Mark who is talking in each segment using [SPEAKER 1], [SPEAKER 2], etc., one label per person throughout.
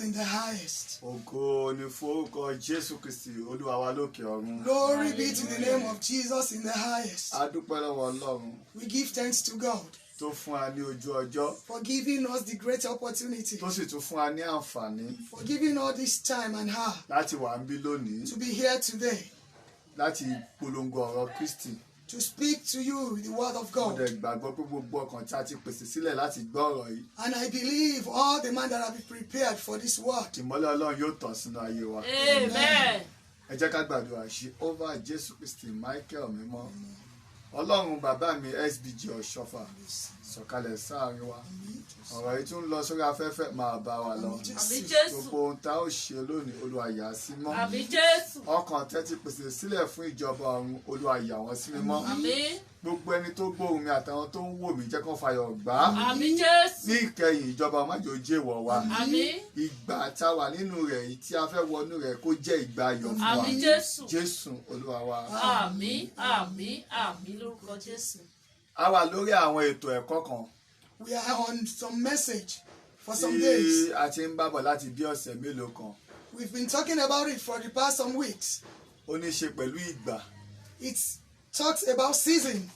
[SPEAKER 1] in the highest.
[SPEAKER 2] Ògo ni fún orúkọ Jésù Kristi Olúwa wa lókè ọ̀run.
[SPEAKER 1] Glory be to the name of Jesus in the highest.
[SPEAKER 2] A dúpẹ́ lọ́wọ́ Ọlọ́run
[SPEAKER 1] We give thanks to God
[SPEAKER 2] tó fún wa ní ojú ọjọ́,
[SPEAKER 1] for giving us the great opportunity,
[SPEAKER 2] tó sì tún fún wa ní àǹfààní
[SPEAKER 1] for giving all this time and hour
[SPEAKER 2] láti wà níbí lónìí,
[SPEAKER 1] to be here today,
[SPEAKER 2] láti polongo ọ̀rọ̀ Kristi.
[SPEAKER 1] to speak to you the word of
[SPEAKER 2] Mo
[SPEAKER 1] God.
[SPEAKER 2] dẹ̀ gbàgbọ́ pé gbogbo ọkàn tí a ti pèsè sílẹ̀ láti gbọ́ ọ̀rọ̀ yìí,
[SPEAKER 1] And I believe all the man that have been prepared for this word.
[SPEAKER 2] ìmọ́lẹ̀ Ọlọ́run yóò tàn sínú ayé wa.
[SPEAKER 3] Amen.
[SPEAKER 2] Ẹ jẹ́ ká gbàdúrà Jehovah Jésù Kristi Michael mímọ́. Ọlọ́run bàbá mi SBG Ọ̀ṣọ́fà sọ̀kalẹ̀ sáàrin wa. Ọ̀rọ̀ yìí tún lọ sórí afẹ́fẹ́ máa bá wa lọ.
[SPEAKER 3] Àmín Jésù.
[SPEAKER 2] Gbogbo ohun tá ó ṣe lónìí Olúwa yà á sí mọ́.
[SPEAKER 3] Àmín Jésù.
[SPEAKER 2] Ọkàn tẹ́tí pèsè sílẹ̀ fún ìjọba ọ̀run Olúwa yà wọ́n sí mímọ́.
[SPEAKER 3] Àmín.
[SPEAKER 2] Gbogbo ẹni tó gbóhùn mi àtàwọn tó ń wò mí jẹ́ kán fayọ̀ gbà á.
[SPEAKER 3] Àmín Jésù.
[SPEAKER 2] Ní ìkẹyìn ìjọba májòjé ìwọ̀ wa.
[SPEAKER 3] Àmín.
[SPEAKER 2] Ìgbà tá a wà nínú rẹ̀ yìí tí a fẹ́ wọnú rẹ̀ kó jẹ́ ìgbà ayọ̀ fún wa.
[SPEAKER 3] Àmín Jésù.
[SPEAKER 2] Jésù Olúwa wa.
[SPEAKER 3] Àmín, àmín, àmín lórúkọ Jésù.
[SPEAKER 2] A wà lórí àwọn ètò ẹ̀kọ́ kan
[SPEAKER 1] We are on some message for some
[SPEAKER 2] tí
[SPEAKER 1] days.
[SPEAKER 2] a ti ń bábọ̀ láti bí ọ̀sẹ̀ mélòó kan.
[SPEAKER 1] We've been talking about it for the past some weeks.
[SPEAKER 2] Ó ní í ṣe pẹ̀lú ìgbà.
[SPEAKER 1] It talks about season.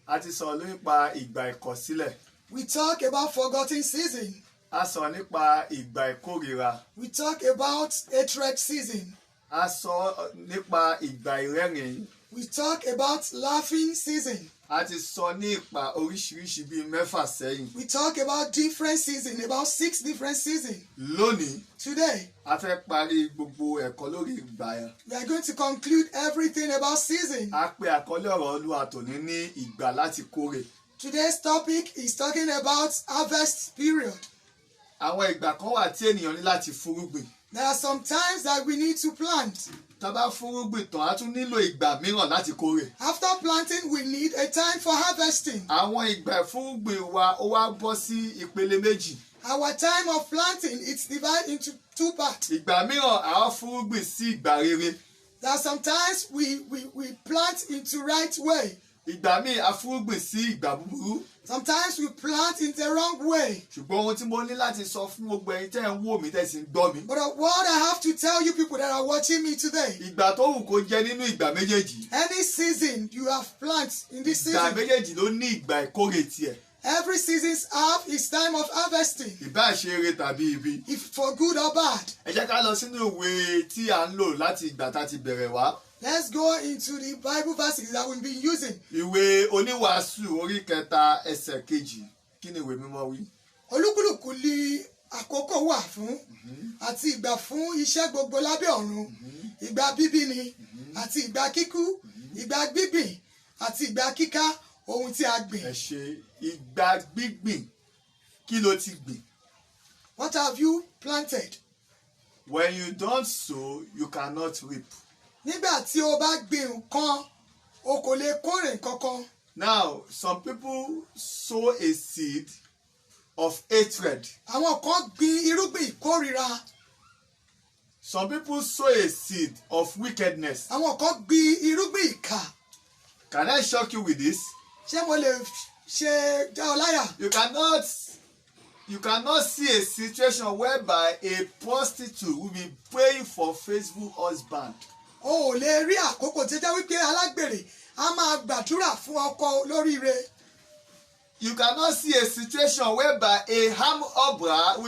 [SPEAKER 2] A ti sọ̀rọ̀ nípa ìgbà ìkọ̀sílẹ̀.
[SPEAKER 1] We talk about forgotten season.
[SPEAKER 2] A sọ̀rọ̀ nípa ìgbà ìkórìíra.
[SPEAKER 1] We talk about hatred season.
[SPEAKER 2] A sọ nípa ìgbà ìrẹ́rìn.
[SPEAKER 1] We talk about laughing season.
[SPEAKER 2] A ti sọ ní ìpa oríṣiríṣi bíi mẹ́fà sẹ́yìn.
[SPEAKER 1] We talk about different season, about 6 different seasons.
[SPEAKER 2] Lónìí,
[SPEAKER 1] Today,
[SPEAKER 2] a fẹ́ parí gbogbo ẹ̀kọ́ lórí ìgbà yẹn.
[SPEAKER 1] we are going to conclude everything about season.
[SPEAKER 2] A pe àkọlé ọ̀rọ̀ Olúwa tòní ní ìgbà láti kórè.
[SPEAKER 1] Today's topic is talking about harvest period.
[SPEAKER 2] Àwọn ìgbà kan wà tí ènìyàn ní láti fúrúgbìn.
[SPEAKER 1] There are some times that we need to plant.
[SPEAKER 2] Tá bá fúrúgbìn tán, a tún nílò ìgbà mìíràn láti kórè.
[SPEAKER 1] After planting, we need a time for harvesting.
[SPEAKER 2] Àwọn ìgbà ìfúrúgbìn wa ó wá bọ́ sí ìpele méjì.
[SPEAKER 1] Our time of planting, it's divided into 2 parts.
[SPEAKER 2] Ìgbà mìíràn àwa fúrúgbìn sí ìgbà rere.
[SPEAKER 1] There are sometimes we plant into right way.
[SPEAKER 2] Ìgbà míì a fúrúgbìn sí ìgbà búburú.
[SPEAKER 1] Sometimes we plant in the wrong way.
[SPEAKER 2] Ṣùgbọ́n ohun tí mo ní láti sọ fún gbogbo ẹ̀yin tẹ́ ń wò mí tẹ́ sì ń gbọ́ mi.
[SPEAKER 1] But what I have to tell you people that are watching me today,
[SPEAKER 2] Ìgbà tó wù kó jẹ́ nínú ìgbà méjèèjì.
[SPEAKER 1] any season you have planted in this
[SPEAKER 2] Ìgbà
[SPEAKER 1] season,
[SPEAKER 2] méjèèjì ló ní ìgbà ìkórè tiẹ̀.
[SPEAKER 1] every season's have its time of harvesting,
[SPEAKER 2] Ìbá ṣe eré tàbí ibi.
[SPEAKER 1] if for good or bad.
[SPEAKER 2] Ẹ jẹ́ ká lọ sínú ìwé tí à ń lò láti ìgbà tá a ti bẹ̀rẹ̀ wá.
[SPEAKER 1] Let's go into the Bible verses that we've been using.
[SPEAKER 2] Ìwé Oníwàásù orí 3 ẹsẹ̀ 2. Kí ni ìwé mímọ́ wí?
[SPEAKER 1] Olúkúlùkù ni àkókò wà fún àti ìgbà fún iṣẹ́ gbogbo lábẹ́ ọ̀run. Ìgbà bíbí ni àti ìgbà kíkú, ìgbà gbígbìn àti ìgbà kíká ohun tí a gbìn.
[SPEAKER 2] Ẹ ṣe ìgbà gbígbìn. Kí ló ti gbìn?
[SPEAKER 1] What have you planted?
[SPEAKER 2] When you don't sow, you cannot reap.
[SPEAKER 1] Nígbà tí o bá gbìn nǹkan, o kò lè kórè kankan.
[SPEAKER 2] Now, some people sow a seed of hatred.
[SPEAKER 1] Àwọn kan gbìn irúgbìn ìkórìíra.
[SPEAKER 2] Some people sow a seed of wickedness.
[SPEAKER 1] Àwọn kan gbìn irúgbìn ìkà.
[SPEAKER 2] Can I shock you with this?
[SPEAKER 1] Ṣé mo lè ṣe dá ọ láyà?
[SPEAKER 2] You cannot see a situation whereby a prostitute will be praying for faithful husband.
[SPEAKER 1] O ò lè rí àkókò tí ó jẹ́ wípé alágbèrè a máa gbàdúrà fún ọkọ olóríire.
[SPEAKER 2] You cannot see a situation whereby a armed robber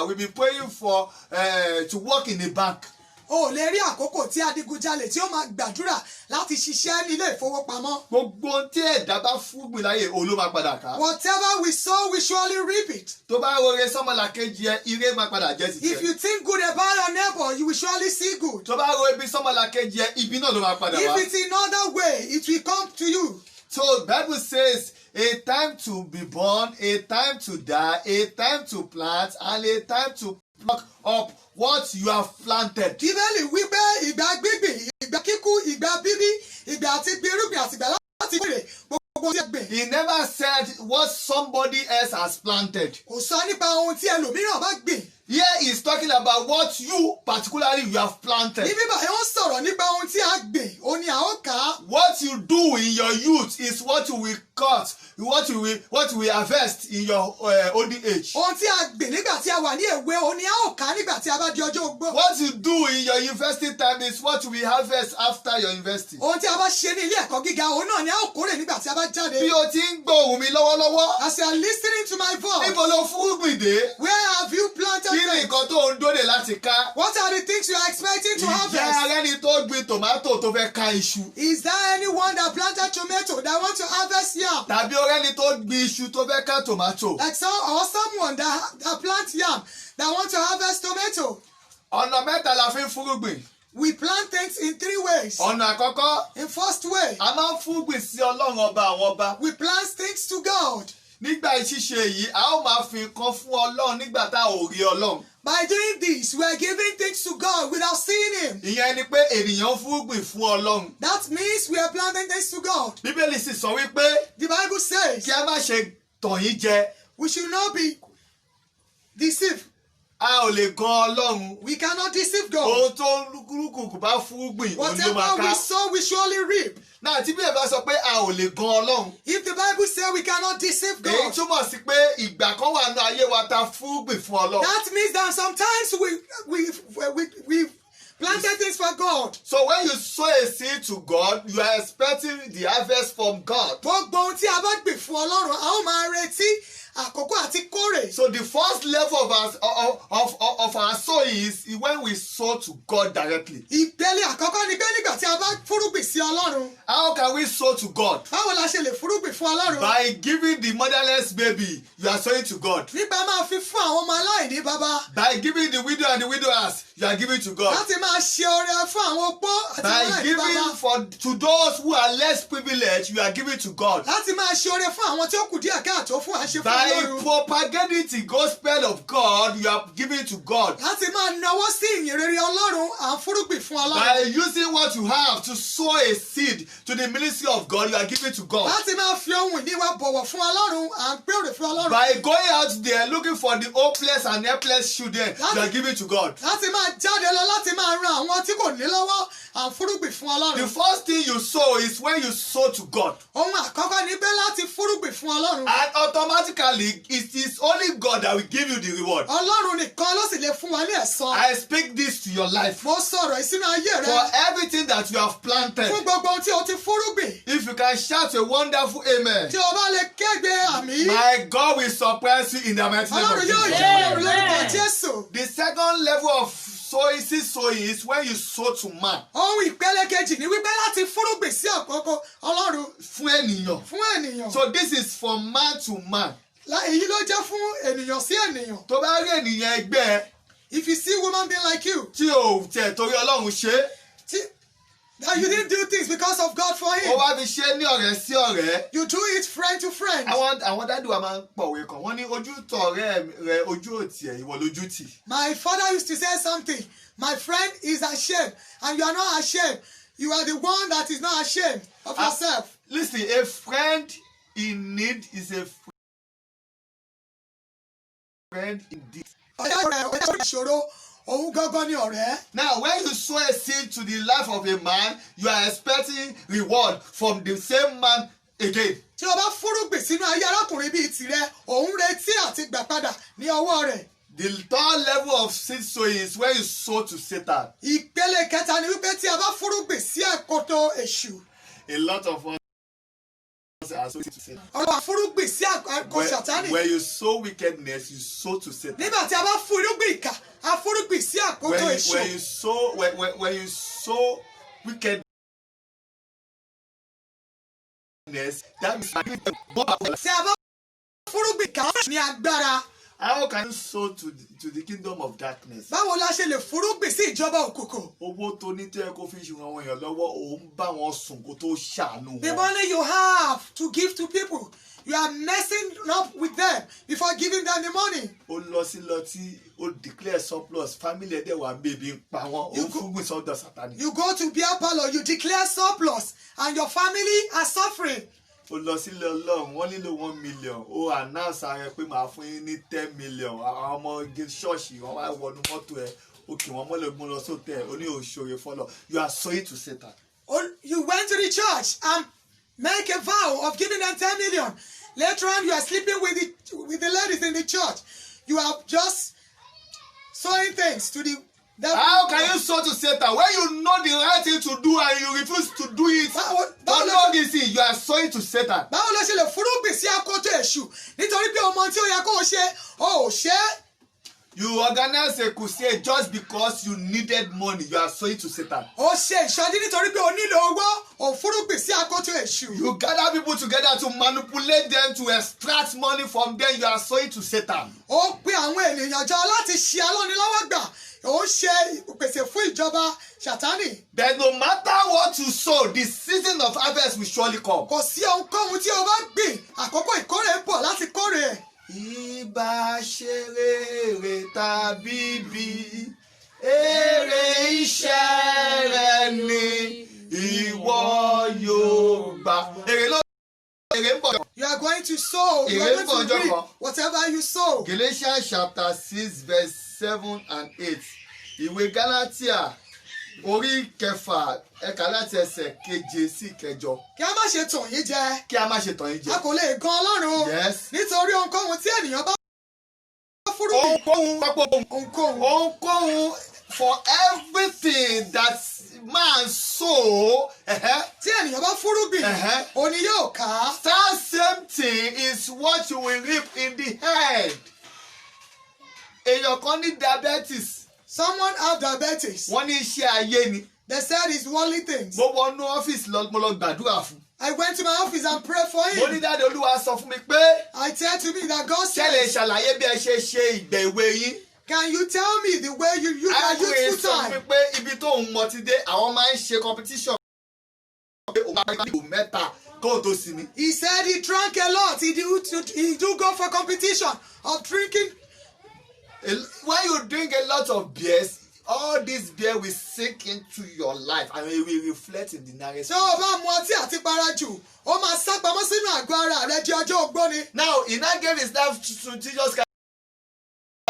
[SPEAKER 2] will be praying for to work in a bank.
[SPEAKER 1] O ò lè rí àkókò tí adigunjalè tí ó máa gbàdúrà láti ṣiṣẹ́ ní ilé ìfowópamọ́.
[SPEAKER 2] Gbogbo tí ẹ̀dá bá fúngbìn láyè òun ló máa padà ká.
[SPEAKER 1] Whatever we sow, we surely reap it.
[SPEAKER 2] Tó bá rore sọ́mọlàkejì ẹ, ire máa padà jẹ́ ti
[SPEAKER 1] If
[SPEAKER 2] tiẹ̀.
[SPEAKER 1] you think good about your neighbor, you will surely see good.
[SPEAKER 2] Tó bá ro ibi sọ́mọlàkejì ẹ, ibi náà ló máa padà wá.
[SPEAKER 1] If it's in other way, it will come to you.
[SPEAKER 2] So Bible says a time to be born, a time to die, a time to plant, and a time to pluck up what you have planted.
[SPEAKER 1] Bíbélì wípé ìgbà gbígbìn, ìgbà kíkú, ìgbà bíbí, ìgbà àti gbin irúgbìn àti ìgbà láti kórè gbogbo tí a gbìn.
[SPEAKER 2] He never said what somebody else has planted.
[SPEAKER 1] Kò sọ nípa ohun tí ẹlòmíràn bá gbìn.
[SPEAKER 2] Here is talking about what you particularly you have planted.
[SPEAKER 1] Ní bíbá yẹn wọ́n sọ̀rọ̀ nípa ohun tí a gbìn, ó ní a ó kà á.
[SPEAKER 2] What you do in your youth is what you will cut, what you will harvest in your old age.
[SPEAKER 1] Ohun tí a gbìn nígbà tí a wà ní èwe, ó ní a ó kà á nígbà tí a bá di ọjọ́ ogbó.
[SPEAKER 2] What you do in your university time is what you will harvest after your university.
[SPEAKER 1] Ohun tí a bá ṣe ní ilé ẹ̀kọ́ gíga, òun náà ni a ó kórè nígbà tí a bá jáde.
[SPEAKER 2] Bí o ti ń gbọ́ ohùn mi lọ́wọ́lọ́wọ́,
[SPEAKER 1] As you are listening to my voice,
[SPEAKER 2] níbo ló fúrúgbìn dé?
[SPEAKER 1] where have you planted
[SPEAKER 2] Kí ni
[SPEAKER 1] them?
[SPEAKER 2] nǹkan tó ń dóde láti ká?
[SPEAKER 1] What are the things you are expecting to
[SPEAKER 2] Ìjẹ́
[SPEAKER 1] harvest?
[SPEAKER 2] arẹ́ni tó gbin tòmátò tó fẹ́ ká iṣu?
[SPEAKER 1] Is there anyone that planted tomato that want to harvest yam?
[SPEAKER 2] Tàbí ọrẹ́ni tó gbin iṣu tó fẹ́ ká tòmátò?
[SPEAKER 1] Like someone that plant yam that want to harvest tomato.
[SPEAKER 2] Ọ̀nà mẹ́ta la fi ń fúrúgbìn.
[SPEAKER 1] We plant things in 3 ways.
[SPEAKER 2] Ọ̀nà àkọ́kọ́,
[SPEAKER 1] In first way,
[SPEAKER 2] a máa ń fúrúgbìn sí Ọlọ́run ọba àwọn ọba.
[SPEAKER 1] we plant things to God.
[SPEAKER 2] Nígbà ṣíṣe yìí, a ó máa fi nǹkan fún Ọlọ́run nígbà tá a ò rí Ọlọ́run.
[SPEAKER 1] By doing this, we are giving things to God without seeing Him.
[SPEAKER 2] Ìyẹn ni pé ènìyàn fúrúgbìn fún Ọlọ́run.
[SPEAKER 1] That means we are planting things to God.
[SPEAKER 2] Bíbélì sì sọ wípé
[SPEAKER 1] The Bible says
[SPEAKER 2] kí a má ṣe tàn yín jẹ.
[SPEAKER 1] we should not be deceived.
[SPEAKER 2] A ò lè gan Ọlọ́run.
[SPEAKER 1] We cannot deceive God.
[SPEAKER 2] Ohun tó lúkúlùkù bá fúrúgbìn, òun ló máa
[SPEAKER 1] Whatever we
[SPEAKER 2] ká.
[SPEAKER 1] sow, we surely reap.
[SPEAKER 2] Náà tí bíbélì bá sọ pé a ò lè gan Ọlọ́run.
[SPEAKER 1] If the Bible says we cannot deceive
[SPEAKER 2] Èyí
[SPEAKER 1] God,
[SPEAKER 2] túmọ̀ sí pé ìgbà kan wà ní ayé wa ta fúrúgbìn fún Ọlọ́run.
[SPEAKER 1] that means that sometimes we planted things for God.
[SPEAKER 2] So when you sow a seed to God, you are expecting the harvest from God.
[SPEAKER 1] Gbogbo ohun tí a bá gbìn fún Ọlọ́run, a ó máa retí àkókò àti kórè.
[SPEAKER 2] So the first level of our sowing is when we sow to God directly.
[SPEAKER 1] Ìpele àkọ́kọ́ ni pé nígbà tí a bá fúrúgbìn sí Ọlọ́run,
[SPEAKER 2] How can we sow to God?
[SPEAKER 1] báwo la ṣe lè fúrúgbìn fún Ọlọ́run?
[SPEAKER 2] By giving the motherless baby, you are sowing to God.
[SPEAKER 1] Nígbà máa fi fún àwọn ọmọ aláìní bàbá.
[SPEAKER 2] By giving the widow and the widowers, you are giving to God.
[SPEAKER 1] Láti máa ṣe oore fún àwọn opó àti
[SPEAKER 2] By
[SPEAKER 1] aláìní
[SPEAKER 2] giving
[SPEAKER 1] bàbá.
[SPEAKER 2] to those who are less privileged, you are giving to God.
[SPEAKER 1] Láti máa ṣe oore fún àwọn tí ó kù díẹ̀ káàtó fún àṣẹ fún
[SPEAKER 2] By
[SPEAKER 1] Ọlọ́run.
[SPEAKER 2] propagating the gospel of God, you are giving to God.
[SPEAKER 1] Láti máa nawọ́ sí ìyìn rere Ọlọ́run, à ń fúrúgbìn fún Ọlọ́run.
[SPEAKER 2] By using what you have to sow a seed to the ministry of God, you are giving to God.
[SPEAKER 1] Láti máa fi ohun ìní wa bọ̀wọ̀ fún Ọlọ́run, à ń pèrè fún Ọlọ́run.
[SPEAKER 2] By going out there looking for the hopeless and helpless children, you are giving to God.
[SPEAKER 1] Láti máa jáde lọ láti máa ran àwọn tí kò ní lọ́wọ́, à ń fúrúgbìn fún
[SPEAKER 2] The
[SPEAKER 1] Ọlọ́run.
[SPEAKER 2] first thing you sow is when you sow to God.
[SPEAKER 1] Ohun àkọ́kọ́ ni pé láti fúrúgbìn fún Ọlọ́run.
[SPEAKER 2] And automatically, it is only God that will give you the reward.
[SPEAKER 1] Ọlọ́run nìkan ló sì lè fún wa ní ẹ̀san.
[SPEAKER 2] I speak this to your life.
[SPEAKER 1] Mo sọ̀rọ̀ ìsínú ayé
[SPEAKER 2] For
[SPEAKER 1] rẹ
[SPEAKER 2] everything that you have planted,
[SPEAKER 1] fún gbogbo ohun tí o ti fúrúgbìn.
[SPEAKER 2] if you can shout a wonderful amen,
[SPEAKER 1] Tí o bá lè kégbe àmì,
[SPEAKER 2] my God will surprise you in the mighty name of
[SPEAKER 1] Ọlọ́run yóò
[SPEAKER 2] Jesus.
[SPEAKER 1] jẹ́ Ọlọ́run lórúkọ
[SPEAKER 3] Amen.
[SPEAKER 1] Jésù.
[SPEAKER 2] The second level of sowing is when you sow to man.
[SPEAKER 1] Ohun ìpele kejì ni wípé láti fúrúgbìn sí àkókò Ọlọ́run
[SPEAKER 2] Fún ènìyàn.
[SPEAKER 1] fún ènìyàn.
[SPEAKER 2] So this is from man to man.
[SPEAKER 1] Èyí ló jẹ́ fún ènìyàn sí ènìyàn.
[SPEAKER 2] Tó bá rí ènìyàn ẹgbẹ́ ẹ
[SPEAKER 1] If you see woman being like you,
[SPEAKER 2] tí o tẹ̀ torí Ọlọ́run ṣe,
[SPEAKER 1] that you didn't do things because of God for
[SPEAKER 2] ó
[SPEAKER 1] him.
[SPEAKER 2] wá fi ṣe ní ọ̀rẹ́ sí ọ̀rẹ́.
[SPEAKER 1] You do it friend to friend.
[SPEAKER 2] Àwọn dádì wa máa ń pọ̀wé kan, wọ́n ní ojú tọ̀ ọ̀rẹ́ rẹ ojú òtì ẹ̀ ìwọ lójú tì.
[SPEAKER 1] My father used to say something. My friend is ashamed and you are not ashamed. You are the one that is not ashamed of yourself.
[SPEAKER 2] Listen, a friend in need is a friend indeed.
[SPEAKER 1] Ìṣòro òun gangan ni ọ̀rẹ́.
[SPEAKER 2] Now, when you sow a seed to the life of a man, you are expecting reward from the same man again.
[SPEAKER 1] Tí o bá fúrúgbìn sínú ayé arákùnrin bíi tirẹ̀, òun retí àti gbà padà ní ọwọ́ rẹ̀.
[SPEAKER 2] The third level of seed sowing is when you sow to Satan.
[SPEAKER 1] Ìpele kẹta ni wípé tí a bá fúrúgbìn sí àkótó èṣù.
[SPEAKER 2] A lot of us are sowing to Satan.
[SPEAKER 1] Ọ̀rọ̀ àfúrúgbìn sí àkó Sátánì.
[SPEAKER 2] When you sow wickedness, you sow to Satan.
[SPEAKER 1] Nígbà tí a bá fúrúgbìn ìkà, a fúrúgbìn sí àkótó èṣù.
[SPEAKER 2] When you sow wickedness, that means
[SPEAKER 1] Tí a bá fúrúgbìn ìkà ní agbára.
[SPEAKER 2] how can you sow to the kingdom of darkness?
[SPEAKER 1] Báwo la ṣe lè fúrúgbìn sí ìjọba òkùnkùn?
[SPEAKER 2] Owó tó ní tẹ́ kó fi ṣe àwọn èèyàn lọ́wọ́, òun bá wọn sùn kó tó ṣàánú
[SPEAKER 1] The
[SPEAKER 2] wọn.
[SPEAKER 1] money you have to give to people, you are messing up with them before giving them the money.
[SPEAKER 2] Ó lọ sí lọ tí ó declare surplus, family ẹ̀dẹ̀ wà bèbí ń pa wọ́n, ó fúngbìn sọ́dọ̀ Sátánì.
[SPEAKER 1] You go to beer parlor, you declare surplus, and your family are suffering.
[SPEAKER 2] o lọ sílé Ọlọ́run wọ́n nílò 1 million o announce ara pé màá fún yín ní 10 million àwọn ọmọ ṣọ́ọ̀ṣì wọ́n wá wọnú mọ́tò ẹ̀ o kì wọ́n mọ́lẹ̀ gbọ́n lọ sóòtẹ́ o ní òṣèré fọlọ́ you are sowing to Satan.
[SPEAKER 1] You went to the church and make a vow of giving them 10 million. Later on, you are sleeping with the ladies in the church. You are just sowing things to the devil.
[SPEAKER 2] How can you sow to Satan when you know the right thing to do and you refuse to do it? Don't know this thing. You are sowing to Satan.
[SPEAKER 1] Báwo ló ṣe lè fúrúgbìn sí akoto èṣù nítorí pé ọmọ tí ó yẹ kó o ṣe o ò ṣe é.
[SPEAKER 2] You organize a crusade just because you needed money. You are sowing to Satan.
[SPEAKER 1] Ó ṣe ìṣọjí nítorí pé o nílò owó ò fúrúgbìn sí akoto èṣù.
[SPEAKER 2] You gather people together to manipulate them to extract money from them. You are sowing to Satan.
[SPEAKER 1] Ó pe àwọn ènìyàn jọ láti ṣe alọ́nilọ́wọ́gbà. Ó ṣe ìpèsè fún ìjọba Ṣátánì.
[SPEAKER 2] But no matter what you sow, the season of harvest will surely come.
[SPEAKER 1] Kò sí ohunkóhun tí o bá gbìn, àkókò ìkórè ń bọ̀ láti kórè ẹ̀.
[SPEAKER 2] Ìbá ṣe rere tàbí bí èrè iṣẹ́ rẹ ni ìwọ yóò gbà. Èrè ń bọ̀.
[SPEAKER 1] You are going to sow. You are going to reap whatever you sow.
[SPEAKER 2] Galatians chapter 6 verse 7 and 8. Ìwé Gálátíà orí kẹfà ẹ̀ka láti ẹsẹ̀ keje sí ìkẹjọ.
[SPEAKER 1] Kí a má ṣe tàn yín jẹ.
[SPEAKER 2] Kí a má ṣe tàn yín jẹ.
[SPEAKER 1] A kò lè gan Ọlọ́run.
[SPEAKER 2] Yes.
[SPEAKER 1] Nítorí ohunkóhun tí ènìyàn bá fúrúgbìn.
[SPEAKER 2] Ohunkóhun for everything that man sow.
[SPEAKER 1] Tí ènìyàn bá fúrúgbìn. Òní yóò ká.
[SPEAKER 2] That same thing is what you will reap in the head. Èèyàn kan ní diabetes.
[SPEAKER 1] Someone have diabetes.
[SPEAKER 2] Wọ́n ní iṣẹ́ ayé ni.
[SPEAKER 1] They said it's worldly things.
[SPEAKER 2] Mo wọnú ọ́fíìsì mo lọ gbàdúrà fún.
[SPEAKER 1] I went to my office and prayed for him.
[SPEAKER 2] Mo ní dáadé Olúwa sọ fún mi pé.
[SPEAKER 1] I tell to me that God
[SPEAKER 2] Ṣé lè
[SPEAKER 1] says.
[SPEAKER 2] ṣàlàyé bí ẹ ṣe ṣe ìgbẹ́ ìwé yín?
[SPEAKER 1] Can you tell me the way you use your youthful
[SPEAKER 2] Sọ fún mi
[SPEAKER 1] time?
[SPEAKER 2] pé ibi tó ń mọ ti dé àwọn máa ń ṣe competition. Pé òun máa ń gbà mẹ́ta kó tó sinmi.
[SPEAKER 1] He said he drank a lot. He do go for competition of drinking.
[SPEAKER 2] When you drink a lot of beers, all this beer will sink into your life and it will reflect in the narrative.
[SPEAKER 1] Ṣé o bá mu ọtí àti para jù? Ó máa sá pamọ́ sínú àgọ́ ara rẹ di ọjọ́ ogbó ni.
[SPEAKER 2] Now, he now gave his life to Jesus Christ.